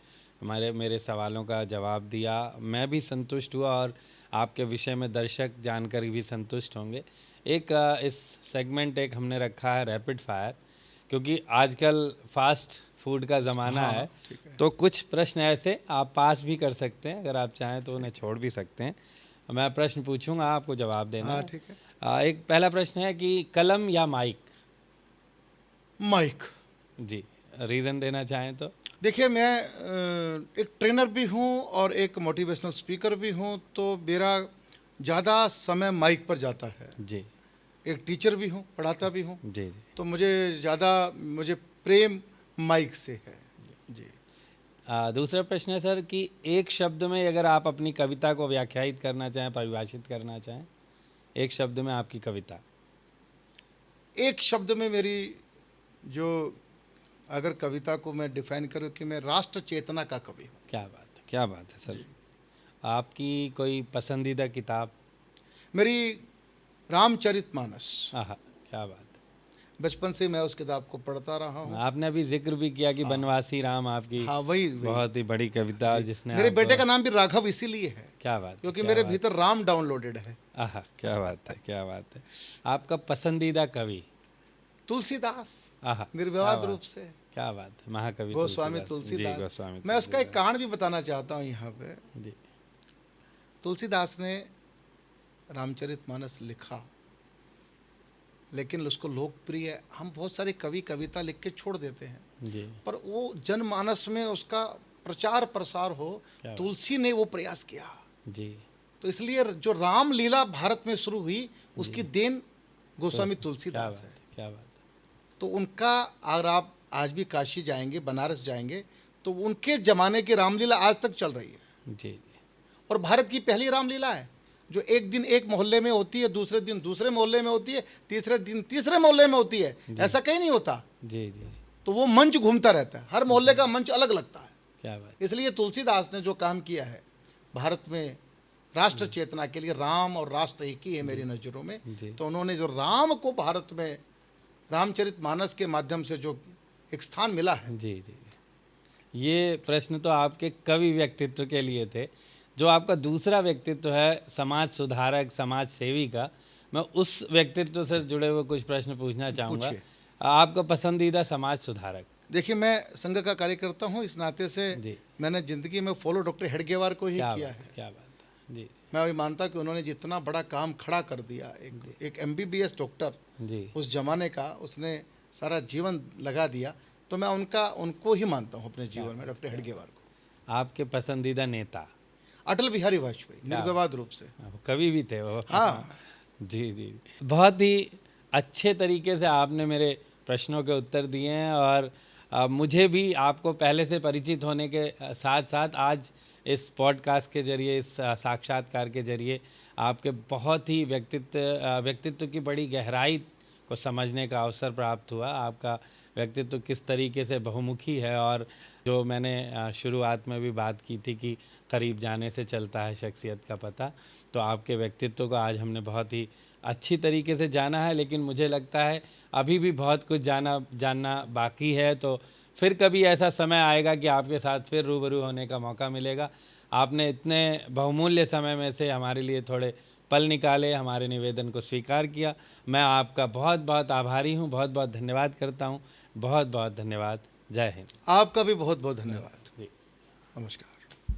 मेरे सवालों का जवाब दिया। मैं भी संतुष्ट हुआ और आपके विषय में दर्शक जानकर भी संतुष्ट होंगे। एक इस सेगमेंट एक हमने रखा है रैपिड फायर, क्योंकि आजकल फास्ट फूड का ज़माना है, ठीक है। तो कुछ प्रश्न ऐसे आप पास भी कर सकते हैं, अगर आप चाहें तो उन्हें छोड़ भी सकते हैं। मैं प्रश्न पूछूंगा, आपको जवाब देना हाँ, है। ठीक है। एक पहला प्रश्न है कि कलम या माइक? माइक। जी, रीज़न देना चाहें तो? देखिए, मैं एक ट्रेनर भी हूँ और एक मोटिवेशनल स्पीकर भी हूँ, तो मेरा ज़्यादा समय माइक पर जाता है। जी एक टीचर भी हूँ, पढ़ाता भी हूँ, जी जी तो मुझे प्रेम माइक से है। जी। दूसरा प्रश्न है सर कि एक शब्द में अगर आप अपनी कविता को व्याख्यायित करना चाहें, परिभाषित करना चाहें, एक शब्द में आपकी कविता? एक शब्द में मेरी जो अगर कविता को मैं डिफाइन करूँ कि मैं राष्ट्र चेतना का कवि हूँ। क्या बात है सर। आपकी कोई पसंदीदा किताब? मेरी रामचरितमानस, आहा, क्या बात है। बचपन से मैं उस किताब को पढ़ता रहा हूँ। आपने अभी जिक्र भी किया कि बनवासी राम आपकी हाँ वही वही बहुत ही बड़ी कविता और जिसने मेरे आपको- बेटे का नाम भी राघव इसीलिए है क्या बात है, क्योंकि क्या मेरे बात भीतर राम डाउनलोडेड है। आहा, क्या बात है, क्या बात है। आपका पसंदीदा कवि? तुलसीदास, आहा, निर्विवाद क्या रूप बात- से क्या बात है, महाकवि गोस्वामी जी, तुलसीदास। गोस्वामी मैं उसका एक तुलसीदास। कांड भी बताना चाहता हूँ यहाँ पे। जी तुलसीदास ने रामचरितमानस लिखा, लेकिन उसको लोकप्रिय हम बहुत सारे कवि कविता लिख के छोड़ देते हैं, जी पर वो जनमानस में उसका प्रचार प्रसार हो, क्या बात। तुलसी ने वो प्रयास किया। जी तो इसलिए जो रामलीला भारत में शुरू हुई उसकी देन गोस्वामी क्या तुलसीदास बात है। है, क्या बात तो उनका, अगर आप आज भी काशी जाएंगे, बनारस जाएंगे, तो उनके ज़माने की रामलीला आज तक चल रही है। है। जी और भारत की पहली रामलीला है जो एक दिन एक मोहल्ले में होती है, दूसरे दिन दूसरे मोहल्ले में होती है, तीसरे दिन तीसरे मोहल्ले में होती है। ऐसा कहीं नहीं होता। जी जी, तो वो मंच घूमता रहता है, हर मोहल्ले का मंच अलग लगता है। क्या बात। इसलिए तुलसीदास ने जो काम किया है भारत में राष्ट्र चेतना के लिए, राम और राष्ट्र एक ही है मेरी नज़रों में। जी। तो उन्होंने जो राम को भारत में रामचरितमानस के माध्यम से जो एक स्थान मिला है। जी जी, ये प्रश्न तो आपके कवि व्यक्तित्व के लिए थे। जो आपका दूसरा व्यक्तित्व है समाज सुधारक, समाज सेवी का, मैं उस व्यक्तित्व से जुड़े हुए कुछ प्रश्न पूछना चाहूँगा। पूछिए। आपका पसंदीदा समाज सुधारक? देखिए, मैं संघ का कार्यकर्ता हूँ, इस नाते से जी, मैंने ज़िंदगी में फॉलो डॉक्टर हेडगेवार को ही क्या किया बात है। है, क्या बात है। जी मैं वही मानता कि उन्होंने जितना बड़ा काम खड़ा कर दिया, एक MBBS डॉक्टर जी, उस जमाने का, उसने सारा जीवन लगा दिया। तो मैं उनको ही मानता हूँ अपने जीवन में, डॉक्टर हेडगेवार को। आपके पसंदीदा नेता? अटल बिहारी वाजपेयी, निर्विवाद रूप से। कवि भी थे वो। हाँ। जी जी, बहुत ही अच्छे तरीके से आपने मेरे प्रश्नों के उत्तर दिए हैं और मुझे भी आपको पहले से परिचित होने के साथ साथ आज इस पॉडकास्ट के ज़रिए, इस साक्षात्कार के ज़रिए आपके बहुत ही व्यक्तित्व की बड़ी गहराई को समझने का अवसर प्राप्त हुआ। आपका व्यक्तित्व किस तरीके से बहुमुखी है और जो मैंने शुरुआत में भी बात की थी कि करीब जाने से चलता है शख्सियत का पता, तो आपके व्यक्तित्व को आज हमने बहुत ही अच्छी तरीके से जाना है। लेकिन मुझे लगता है अभी भी बहुत कुछ जानना बाकी है। तो फिर कभी ऐसा समय आएगा कि आपके साथ फिर रूबरू होने का मौका मिलेगा। आपने इतने बहुमूल्य समय में से हमारे लिए थोड़े पल निकाले, हमारे निवेदन को स्वीकार किया। मैं आपका बहुत बहुत आभारी हूँ, बहुत बहुत धन्यवाद करता हूँ। बहुत बहुत धन्यवाद। जय हिंद। आपका भी बहुत बहुत धन्यवाद। जी, नमस्कार।